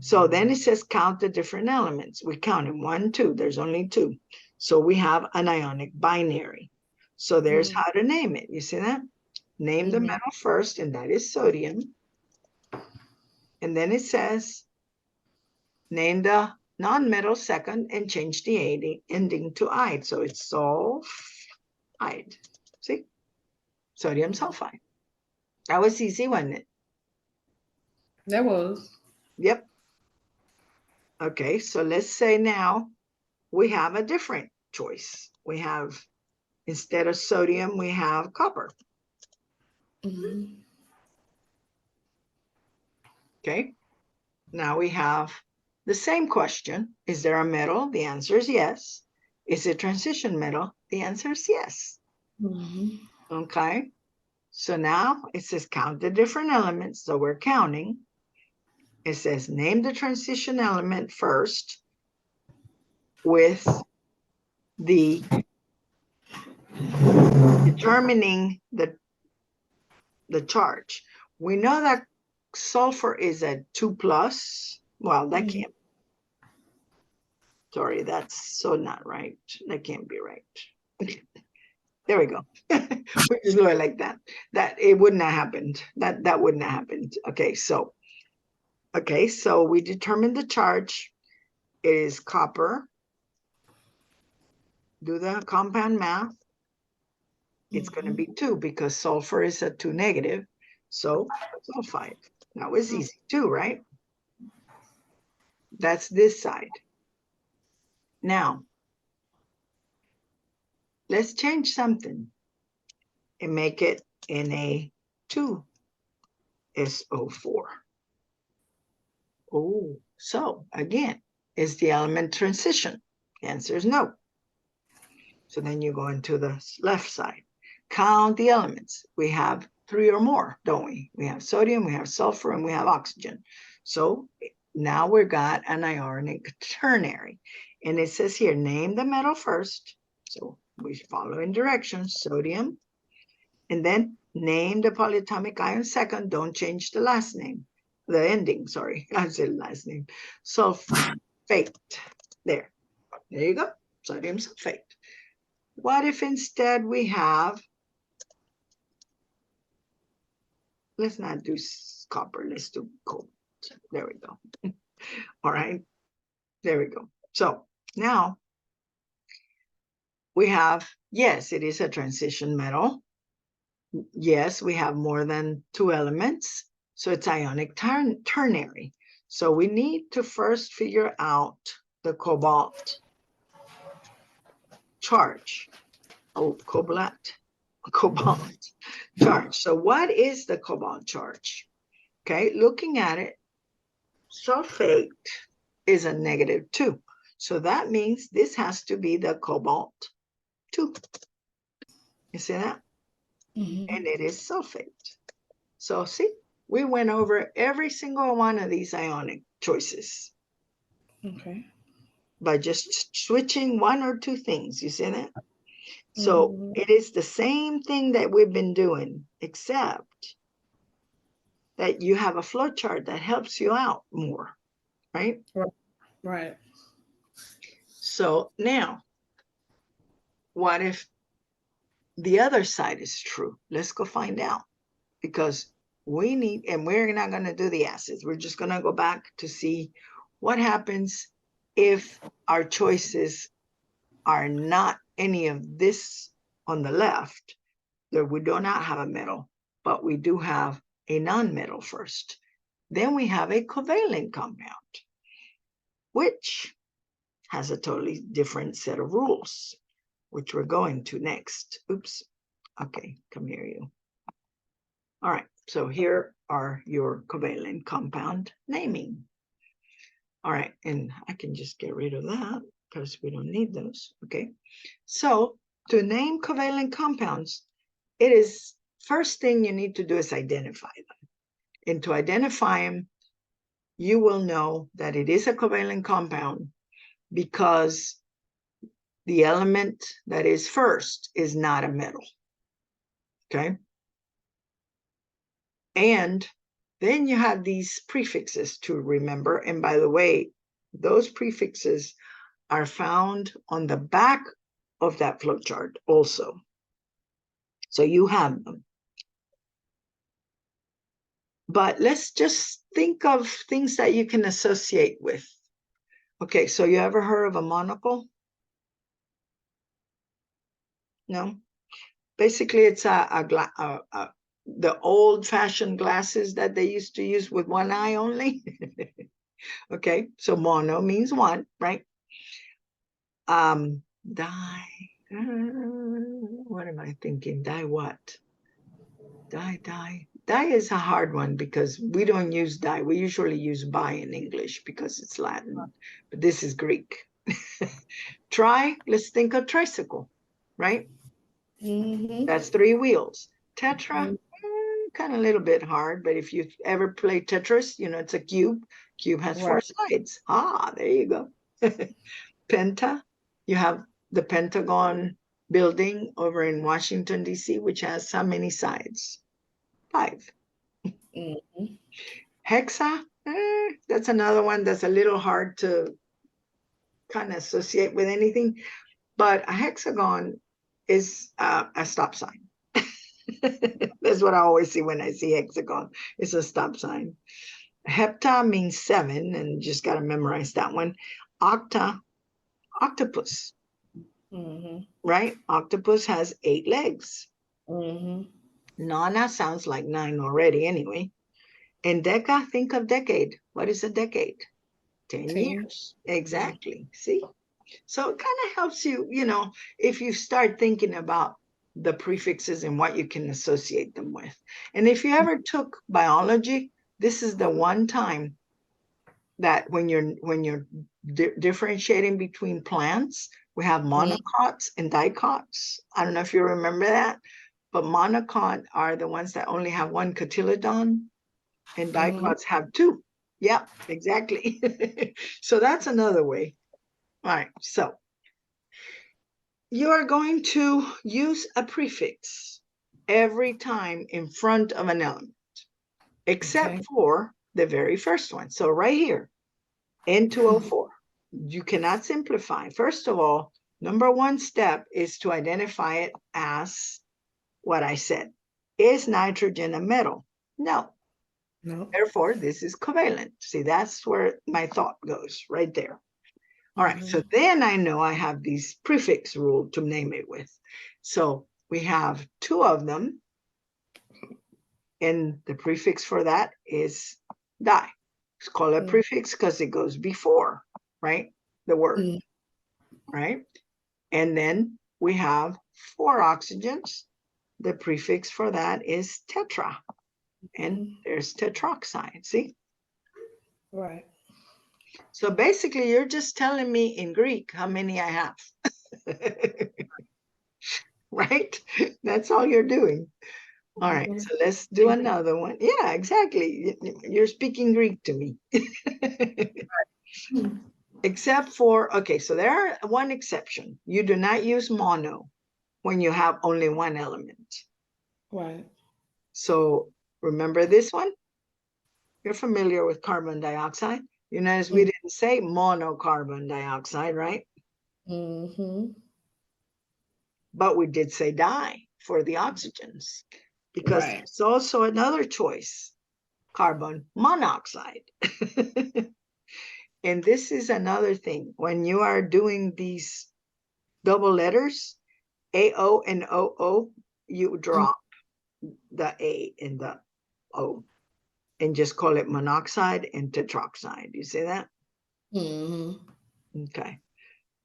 So then it says count the different elements. We count them 1, 2. There's only 2. So we have an ionic binary. So there's how to name it. You see that? Name the metal first, and that is sodium. And then it says name the non-metal second and change the ending to "ide." So it's sulfide. See? Sodium sulfide. That was easy, wasn't it? That was. Yep. Okay, so let's say now we have a different choice. We have, instead of sodium, we have copper. Okay, now we have the same question. Is there a metal? The answer is yes. Is it transition metal? The answer is yes. Okay, so now it says count the different elements. So we're counting. It says name the transition element first, with the determining the charge. We know that sulfur is a 2+. Well, that can't. Sorry, that's so not right. That can't be right. There we go. We just do it like that. That it wouldn't have happened. That wouldn't have happened. Okay, so we determined the charge. It is copper. Do the compound math. It's going to be 2 because sulfur is a 2 negative. So sulfide. That was easy too, right? That's this side. Now, let's change something and make it Na2SO4. Oh, so again, is the element transition? The answer is no. So then you go into the left side. Count the elements. We have 3 or more, don't we? We have sodium, we have sulfur, and we have oxygen. So now we've got an ionic ternary. And it says here, name the metal first. So we follow in directions, sodium. And then name the polyatomic ion second. Don't change the last name. The ending, sorry. I said last name. Sulfate. There you go. Sodium sulfate. What if instead we have, let's not do copper, let's do cobalt. There we go. All right, there we go. So now we have, yes, it is a transition metal. Yes, we have more than 2 elements. So it's ionic ternary. So we need to first figure out the cobalt charge. Oh, cobalt charge. So what is the cobalt charge? Okay, looking at it, sulfate is a -2. So that means this has to be the cobalt 2. You see that? And it is sulfate. So see, we went over every single one of these ionic choices. Okay. By just switching 1 or 2 things. You see that? So it is the same thing that we've been doing, except that you have a flow chart that helps you out more, right? Right. So now, what if the other side is true? Let's go find out, because we need, and we're not going to do the acids. We're just going to go back to see what happens if our choices are not any of this on the left, that we do not have a metal, but we do have a non-metal first. Then we have a covalent compound, which has a totally different set of rules, which we're going to next. Oops. Okay, come here, you. All right, so here are your covalent compound naming. All right, and I can just get rid of that because we don't need those. Okay, so to name covalent compounds, it is first thing you need to do is identify them. And to identify them, you will know that it is a covalent compound because the element that is first is not a metal. Okay. And then you have these prefixes to remember. And by the way, those prefixes are found on the back of that flowchart also. So you have them. But let's just think of things that you can associate with. Okay, so you ever heard of a monocle? No? Basically, it's the old-fashioned glasses that they used to use with one eye only. Okay, so mono means one, right? Di, what am I thinking? Di what? Di is a hard one because we don't use di. We usually use bi in English because it's Latin, but this is Greek. Tri, let's think of tricycle, right? That's 3 wheels. Tetra, kind of a little bit hard, but if you ever play Tetris, you know, it's a cube. Cube has 4 sides. Ah, there you go. Penta, you have the Pentagon building over in Washington, D.C., which has how many sides? 5. Mm-hmm. Hexa, that's another one that's a little hard to kind of associate with anything, but a hexagon is a stop sign. That's what I always see when I see hexagon. It's a stop sign. Hepta means 7, and just got to memorize that one. Octa, octopus, Mm-hmm. right? Octopus has 8 legs. Mm-hmm. Nana sounds like 9 already anyway. And deca, think of decade. What is a decade? 10 10. years. Exactly. See? So it kind of helps you, if you start thinking about the prefixes and what you can associate them with. And if you ever took biology, this is the one time that when you're differentiating between plants, we have monocots and dicots. I don't know if you remember that, but monocot are the ones that only have one cotyledon, and dicots have 2. Yeah, exactly. So that's another way. All right, so you are going to use a prefix every time in front of an element, except Okay. for the very first one. So right here, N2O4, you cannot simplify. First of all, number 1 step is to identify it as what I said. Is nitrogen a metal? No. No. Therefore, this is covalent. See, that's where my thought goes, right there. All right, so Mm-hmm. then I know I have these prefix rule to name it with. So we have 2 of them, and the prefix for that is di. It's called a prefix because it goes before, right? The word, right? And then we have 4 oxygens. The prefix for that is tetra, and there's tetroxide, see? Right. So basically, you're just telling me in Greek how many I have. Right? That's all you're doing. All right, so let's do another one. Yeah, exactly. You're speaking Greek to me. Except for, okay, so there are one exception. You do not use mono when you have only one element. Right. So remember this one? You're familiar with carbon dioxide. You notice we didn't say monocarbon dioxide, right? Mm-hmm. But we did say di for the oxygens, because Right. there's also another choice, carbon monoxide. And this is another thing. When you are doing these double letters, AO and OO, you drop the A and the O and just call it monoxide and tetroxide. You see that? Mm-hmm. Okay.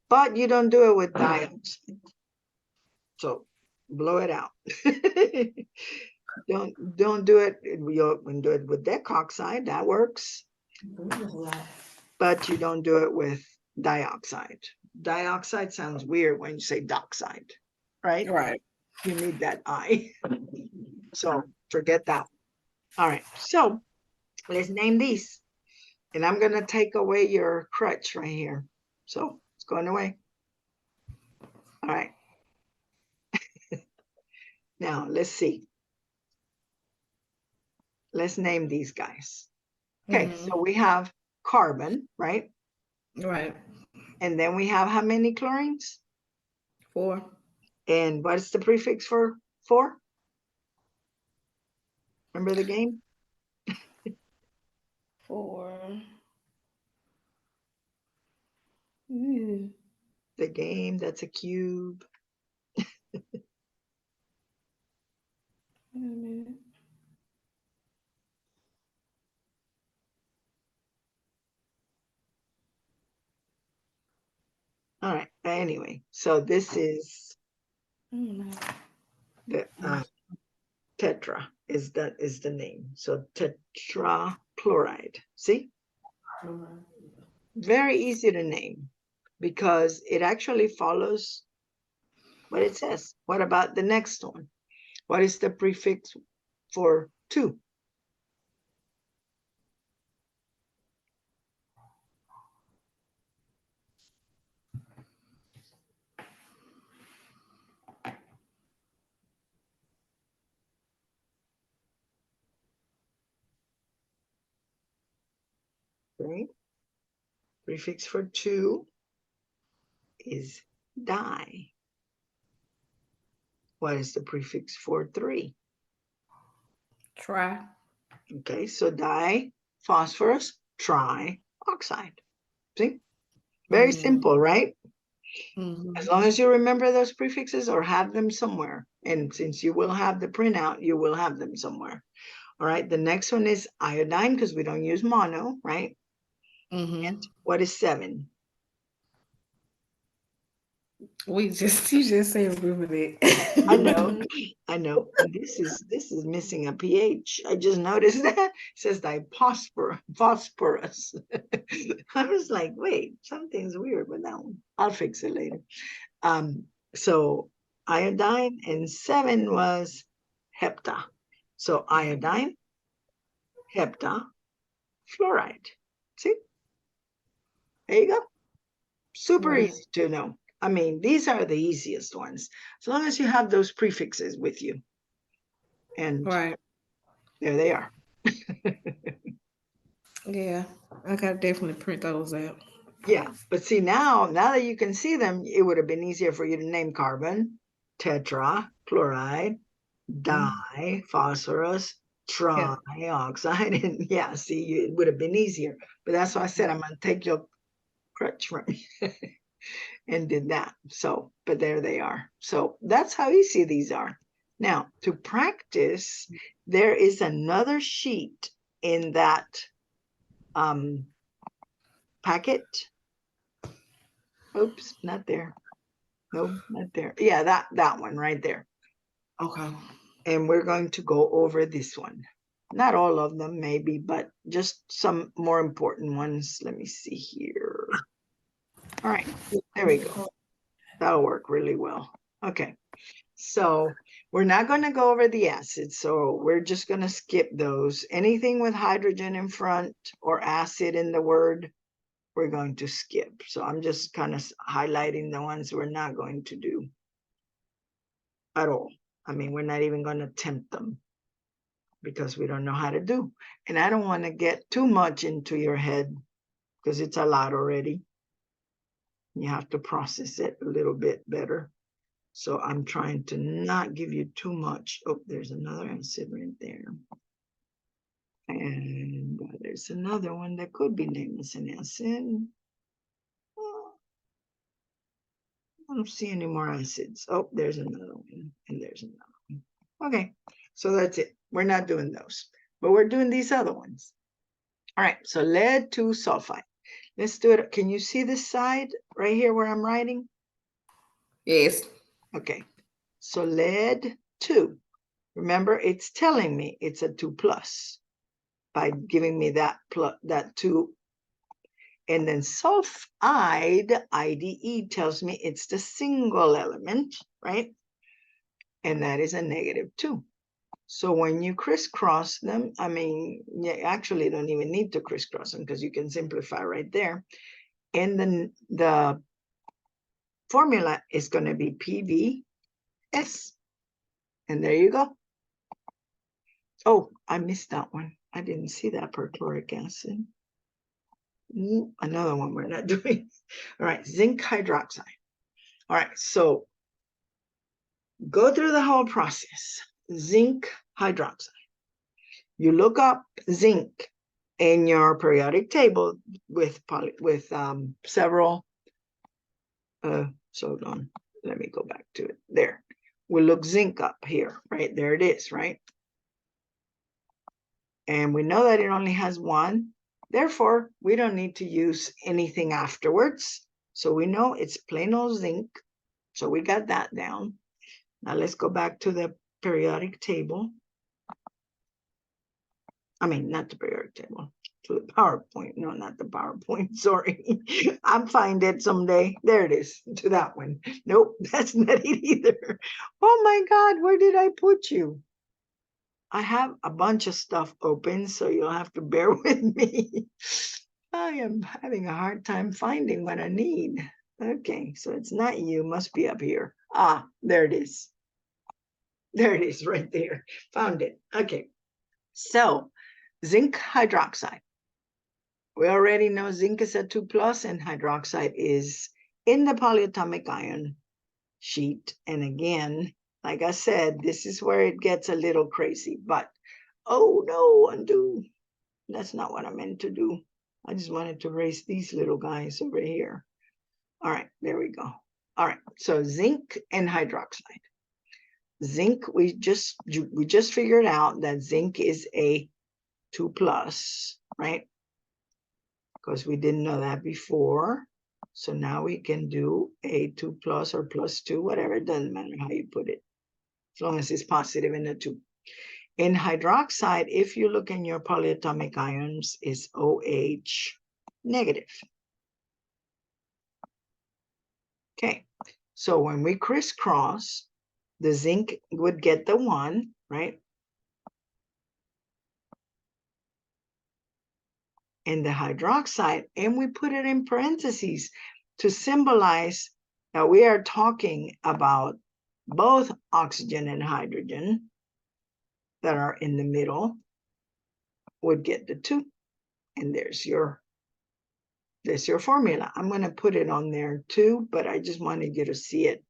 But you don't do it with dioxide. So blow it out. Don't do it. You can do it with decoxide. That works. But you don't do it with dioxide. Dioxide sounds weird when you say doxide, right? Right. You need that I. So forget that. All right. So let's name these. And I'm going to take away your crutch right here. So it's going away. All right. Now let's see. Let's name these guys. Okay. So we have carbon, right? Right. And then we have how many chlorines? 4. And what's the prefix for 4? Remember the game? 4. Mm. The game, that's a cube. Wait a minute. All right. Anyway, so this is Mm. the tetra is the name. So tetrachloride. See? Very easy to name because it actually follows what it says. What about the next one? What is the prefix for 2? Okay. Prefix for 2 is di. What is the prefix for 3? Try. Okay, so diphosphorus trioxide. See? Very simple, right? As long as you remember those prefixes or have them somewhere. And since you will have the printout, you will have them somewhere. All right, the next one is iodine because we don't use mono, right? And what is 7? You just said remember I know, that. I know. And this is missing a pH. I just noticed that. It says phosphorus. I was like, wait, something's weird with that one. I'll fix it later. So iodine, and 7 was hepta. So iodine, hepta, fluoride. See? There you go. Super Right. easy to know. I mean, these are the easiest ones, as long as you have those prefixes with you. And Right. there they are. Yeah. I gotta definitely print those out. Yeah, but see now that you can see them, it would have been easier for you to name carbon, tetra, chloride, diphosphorus, Yeah. trioxide, and yeah, see, it would have been easier. But that's why I said I'm gonna take your crutch from me and did that. So, but there they are. So that's how easy these are. Now, to practice, there is another sheet in that packet. Oops, not there. No, not there. Yeah, that one right there. Okay. And we're going to go over this one. Not all of them, maybe, but just some more important ones. Let me see here. All right, there we go. That'll work really well. Okay, so we're not going to go over the acids, so we're just going to skip those. Anything with hydrogen in front or acid in the word, we're going to skip. So I'm just kind of highlighting the ones we're not going to do at all. I mean, we're not even going to attempt them because we don't know how to do. And I don't want to get too much into your head because it's a lot already. You have to process it a little bit better. So I'm trying to not give you too much. Oh, there's another acid right there. And there's another one that could be named as an acid. I don't see any more acids. Oh, there's another one. And there's another one. Okay, so that's it. We're not doing those, but we're doing these other ones. All right, so lead 2 sulfide. Let's do it. Can you see this side right here where I'm writing? Yes. Okay, so lead 2. Remember, it's telling me it's a 2 plus by giving me that 2. And then sulfide, IDE, tells me it's the single element, right? And that is a -2. So when you crisscross them, I mean, you actually don't even need to crisscross them because you can simplify right there. And then the formula is going to be PBS. And there you go. Oh, I missed that one. I didn't see that perchloric acid. Another one we're not doing. All right, zinc hydroxide. All right, so go through the whole process. Zinc hydroxide. You look up zinc in your periodic table with several. So hold on. Let me go back to it. There. We'll look zinc up here, right? There it is, right? And we know that it only has 1. Therefore, we don't need to use anything afterwards. So we know it's plain old zinc. So we got that down. Now let's go back to the periodic table. I mean, not the periodic table, to the PowerPoint. No, not the PowerPoint. Sorry. I'll find it someday. There it is, to that one. Nope, that's not it either. Oh my God, where did I put you? I have a bunch of stuff open, so you'll have to bear with me. I am having a hard time finding what I need. Okay, so it's not you, must be up here. Ah, there it is. There it is right there. Found it. Okay, so zinc hydroxide. We already know zinc is a 2+ and hydroxide is in the polyatomic ion sheet. And again, like I said, this is where it gets a little crazy, but oh no, undo. That's not what I meant to do. I just wanted to erase these little guys over here. All right, there we go. All right, so zinc and hydroxide. Zinc, we just figured out that zinc is a 2+, right? Because we didn't know that before. So now we can do a 2+ or +2, whatever. It doesn't matter how you put it, as long as it's positive in the 2. In hydroxide, if you look in your polyatomic ions, is OH negative. Okay, so when we crisscross, the zinc would get the 1, right? And the hydroxide, and we put it in parentheses to symbolize that we are talking about both oxygen and hydrogen that are in the middle, would get the 2. And there's your formula. I'm going to put it on there too, but I just wanted you to see it,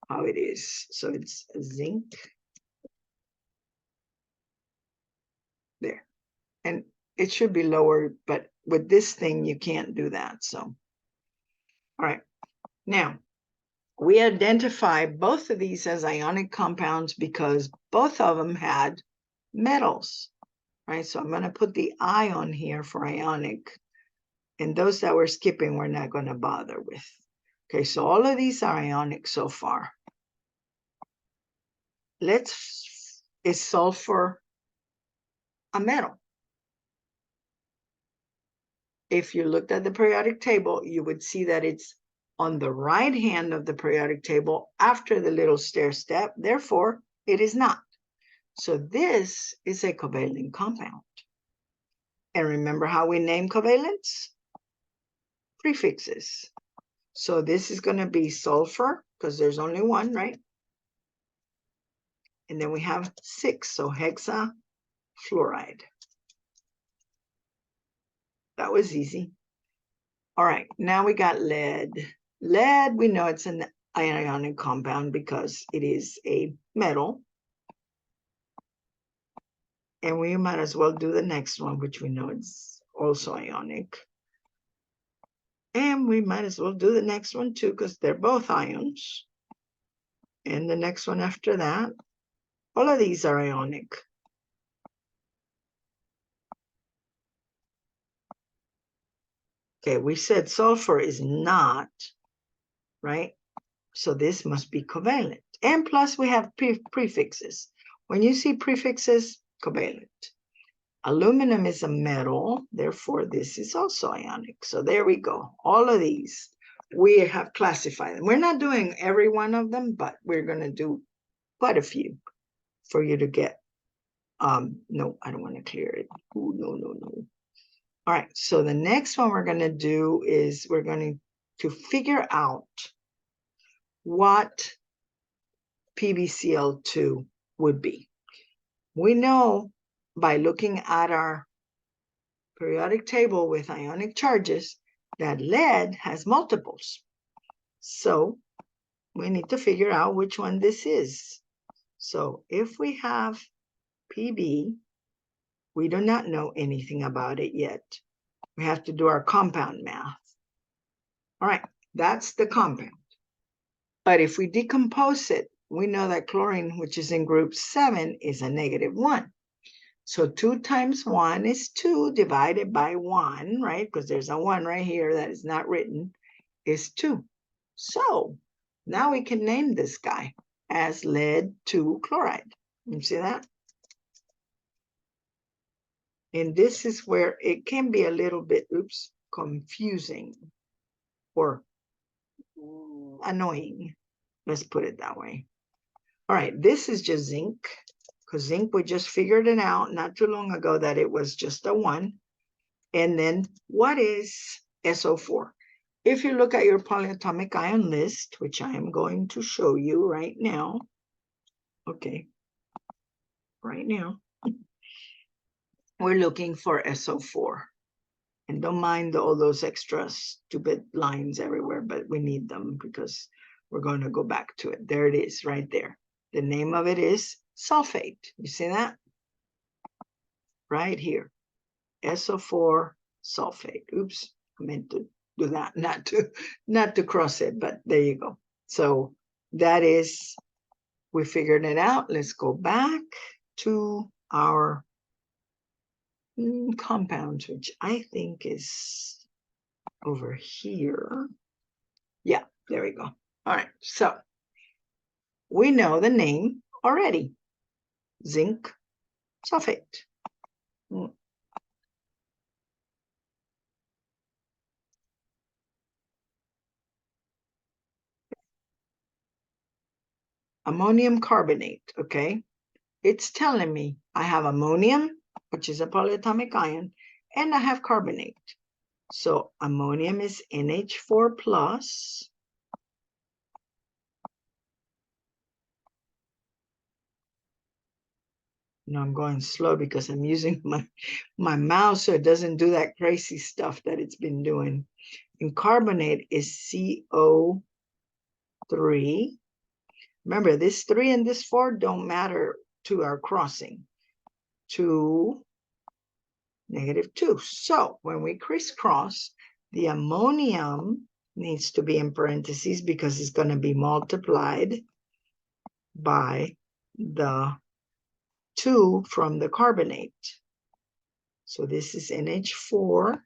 how it is. So it's zinc there. And it should be lower, but with this thing, you can't do that. So, all right. Now, we identify both of these as ionic compounds because both of them had metals, right? So I'm going to put the I on here for ionic. And those that we're skipping, we're not going to bother with. Okay, so all of these are ionic so far. Is sulfur a metal? If you looked at the periodic table, you would see that it's on the right hand of the periodic table after the little stair step. Therefore, it is not. So this is a covalent compound. And remember how we name covalents? Prefixes. So this is going to be sulfur, because there's only one, right? And then we have 6, so hexafluoride. That was easy. All right, now we got lead. Lead, we know it's an ionic compound because it is a metal. And we might as well do the next one, which we know is also ionic. And we might as well do the next one too, because they're both ions. And the next one after that, all of these are ionic. Okay, we said sulfur is not, right? So this must be covalent. And plus we have prefixes. When you see prefixes, covalent. Aluminum is a metal, therefore this is also ionic. So there we go. All of these, we have classified them. We're not doing every one of them, but we're going to do quite a few for you to get. No, I don't want to clear it. Ooh, no. All right, so the next one we're going to do is we're going to figure out what PbCl2 would be. We know by looking at our periodic table with ionic charges that lead has multiples. So we need to figure out which one this is. So if we have Pb, we do not know anything about it yet. We have to do our compound math. All right, that's the compound. But if we decompose it, we know that chlorine, which is in group 7, is a -1. So 2 times 1 is 2 divided by 1, right? Because there's a 1 right here that is not written, is 2. So now we can name this guy as lead 2 chloride. You see that? And this is where it can be a little bit, confusing or annoying. Let's put it that way. All right, this is just zinc, because zinc, we just figured it out not too long ago that it was just a 1. And then what is SO4? If you look at your polyatomic ion list, which I am going to show you right now, okay, right now, we're looking for SO4. And don't mind all those extra stupid lines everywhere, but we need them because we're going to go back to it. There it is right there. The name of it is sulfate. You see that? Right here. SO4 sulfate. Oops, I meant to do that, not to cross it, but there you go. So that is, we figured it out. Let's go back to our compounds, which I think is over here. Yeah, there we go. All right, so we know the name already. Zinc sulfate. Ammonium carbonate, okay? It's telling me I have ammonium, which is a polyatomic ion, and I have carbonate. So ammonium is NH4 plus. Now I'm going slow because I'm using my mouse so it doesn't do that crazy stuff that it's been doing. And carbonate is CO3. Remember, this 3 and this 4 don't matter to our crossing. 2, -2. So when we crisscross, the ammonium needs to be in parentheses because it's going to be multiplied by the 2 from the carbonate. So this is NH4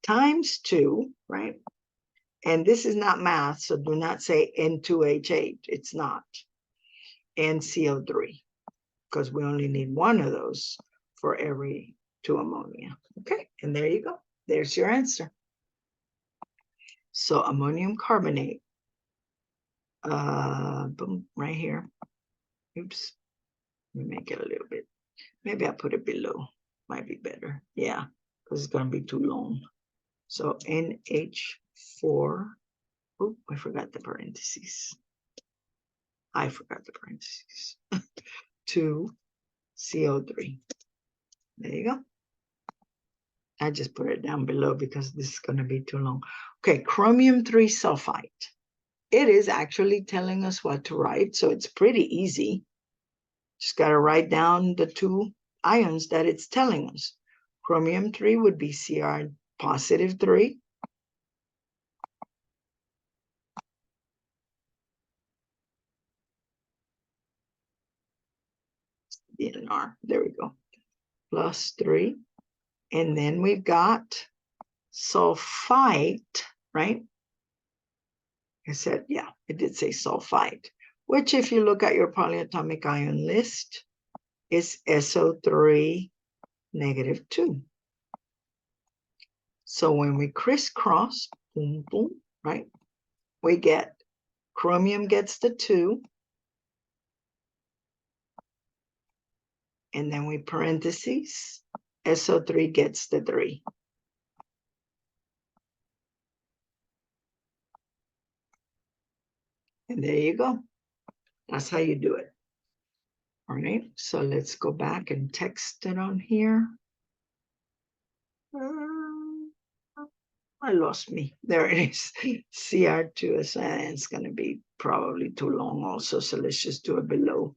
times 2, right? And this is not math, so do not say N2H8. It's not. And CO3, because we only need one of those for every 2 ammonia. Okay, and there you go. There's your answer. So ammonium carbonate, boom, right here. Oops, let me make it a little bit. Maybe I'll put it below. Might be better. Yeah, because it's going to be too long. So NH4. Oh, I forgot the parentheses. I forgot the parentheses. 2 CO3. There you go. I just put it down below because this is going to be too long. Okay, chromium 3 sulfite. It is actually telling us what to write, so it's pretty easy. Just got to write down the 2 ions that it's telling us. Chromium 3 would be Cr positive 3. NR, there we go. Plus 3. And then we've got sulfite, right? I said, yeah, it did say sulfite, which if you look at your polyatomic ion list is SO3 -2. So when we crisscross, boom, boom, right, we get chromium gets the 2, and then we parentheses, SO3 gets the 3. And there you go. That's how you do it. All right, so let's go back and text it on here. I lost me. There it is. CR2 is, it's going to be probably too long also, so let's just do it below.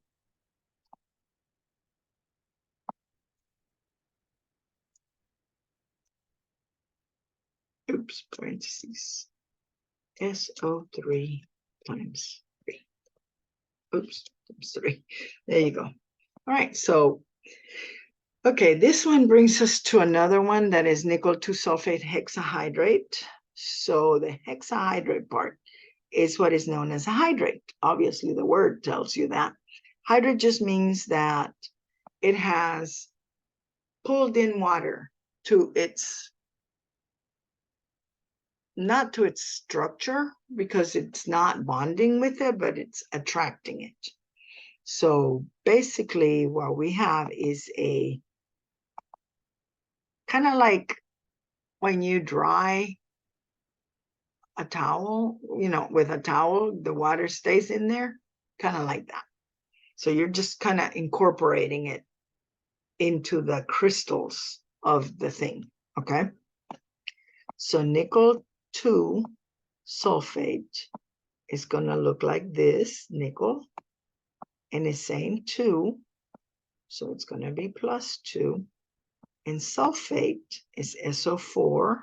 Oops, parentheses. SO3 times 3. Oops, times 3. There you go. All right, so, okay, this one brings us to another one that is nickel 2-sulfate hexahydrate. So the hexahydrate part is what is known as a hydrate. Obviously, the word tells you that. Hydrate just means that it has pulled in water to its, not to its structure, because it's not bonding with it, but it's attracting it. So basically what we have is a kind of like when you dry a towel, you know, with a towel, the water stays in there, kind of like that. So you're just kind of incorporating it into the crystals of the thing, okay? So nickel 2 sulfate is going to look like this, nickel, and it's saying 2, so it's going to be plus 2. And sulfate is SO4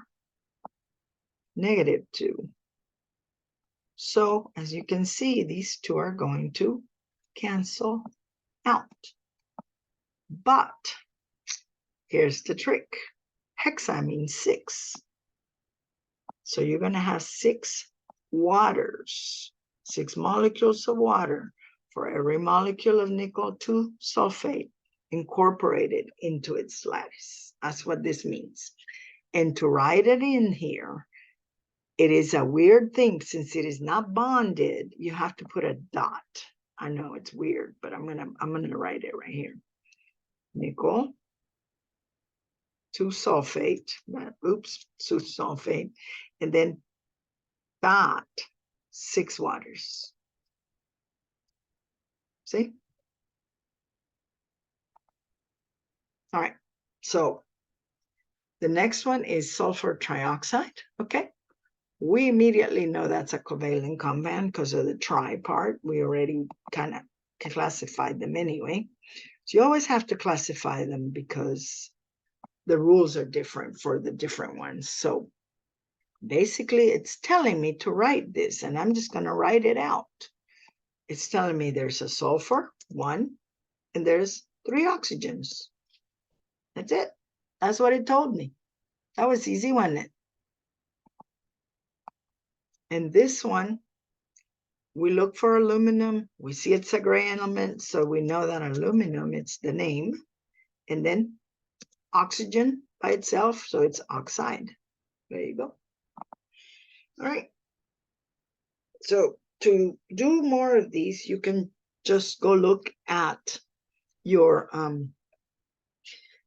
negative 2. So as you can see, these two are going to cancel out. But here's the trick. Hexa means 6. So you're going to have 6 waters, 6 molecules of water for every molecule of nickel 2 sulfate incorporated into its lattice. That's what this means. And to write it in here, it is a weird thing. Since it is not bonded, you have to put a dot. I know it's weird, but I'm gonna write it right here. Nickel 2 sulfate, oops, 2 sulfate, and then dot 6 waters. See? All right, so the next one is sulfur trioxide, okay? We immediately know that's a covalent compound because of the tri part. We already kind of classified them anyway. So you always have to classify them because the rules are different for the different ones. So basically it's telling me to write this, and I'm just going to write it out. It's telling me there's a sulfur, 1, and there's 3 oxygens. That's it. That's what it told me. That was easy, wasn't it? And this one, we look for aluminum. We see it's a gray element, so we know that aluminum, it's the name. And then oxygen by itself, so it's oxide. There you go. All right. So to do more of these, you can just go look at your,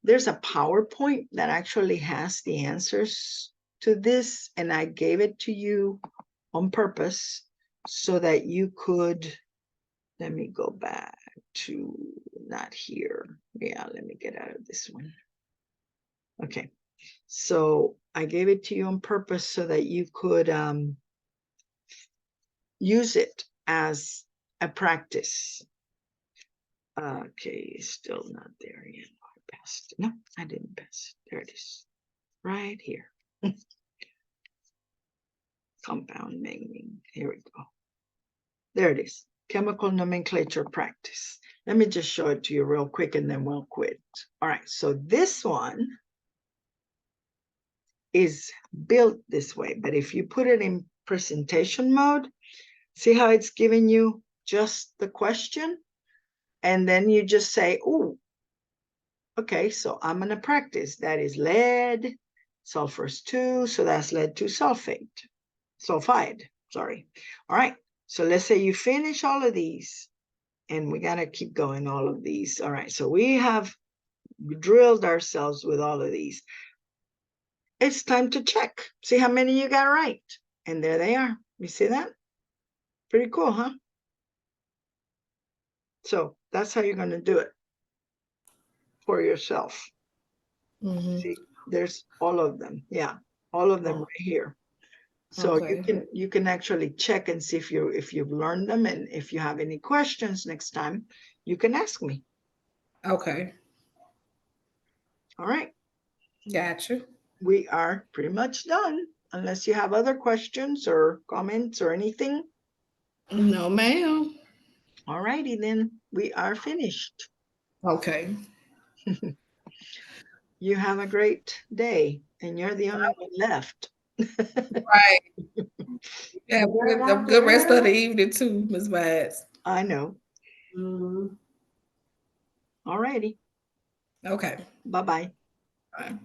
there's a PowerPoint that actually has the answers to this, and I gave it to you on purpose so that you could, let me go back to not here. Yeah, let me get out of this one. Okay, so I gave it to you on purpose so that you could use it as a practice. Okay, still not there yet. I passed it. No, I didn't pass it. There it is, right here. Compound naming. Here we go. There it is. Chemical nomenclature practice. Let me just show it to you real quick and then we'll quit. All right, so this one is built this way, but if you put it in presentation mode, see how it's giving you just the question? And then you just say, oh, okay, so I'm going to practice. That is lead, sulfur's 2, so that's lead 2 sulfate. Sulfide, sorry. All right, so let's say you finish all of these, and we got to keep going all of these. All right, so we have drilled ourselves with all of these. It's time to check. See how many you got right. And there they are. You see that? Pretty cool, huh? So that's how you're going to do it for yourself. See, there's all of them. Yeah, all of them right here. So you can actually check and see if you've learned them, and if you have any questions next time, you can ask me. Okay. All right. Gotcha. We are pretty much done, unless you have other questions or comments or anything. No, ma'am. All righty, then we are finished. Okay. You have a great day, and you're the only one left. Right. Yeah, a good rest of the evening too, Ms. Vance. I know. All righty. Okay. Bye-bye. Bye.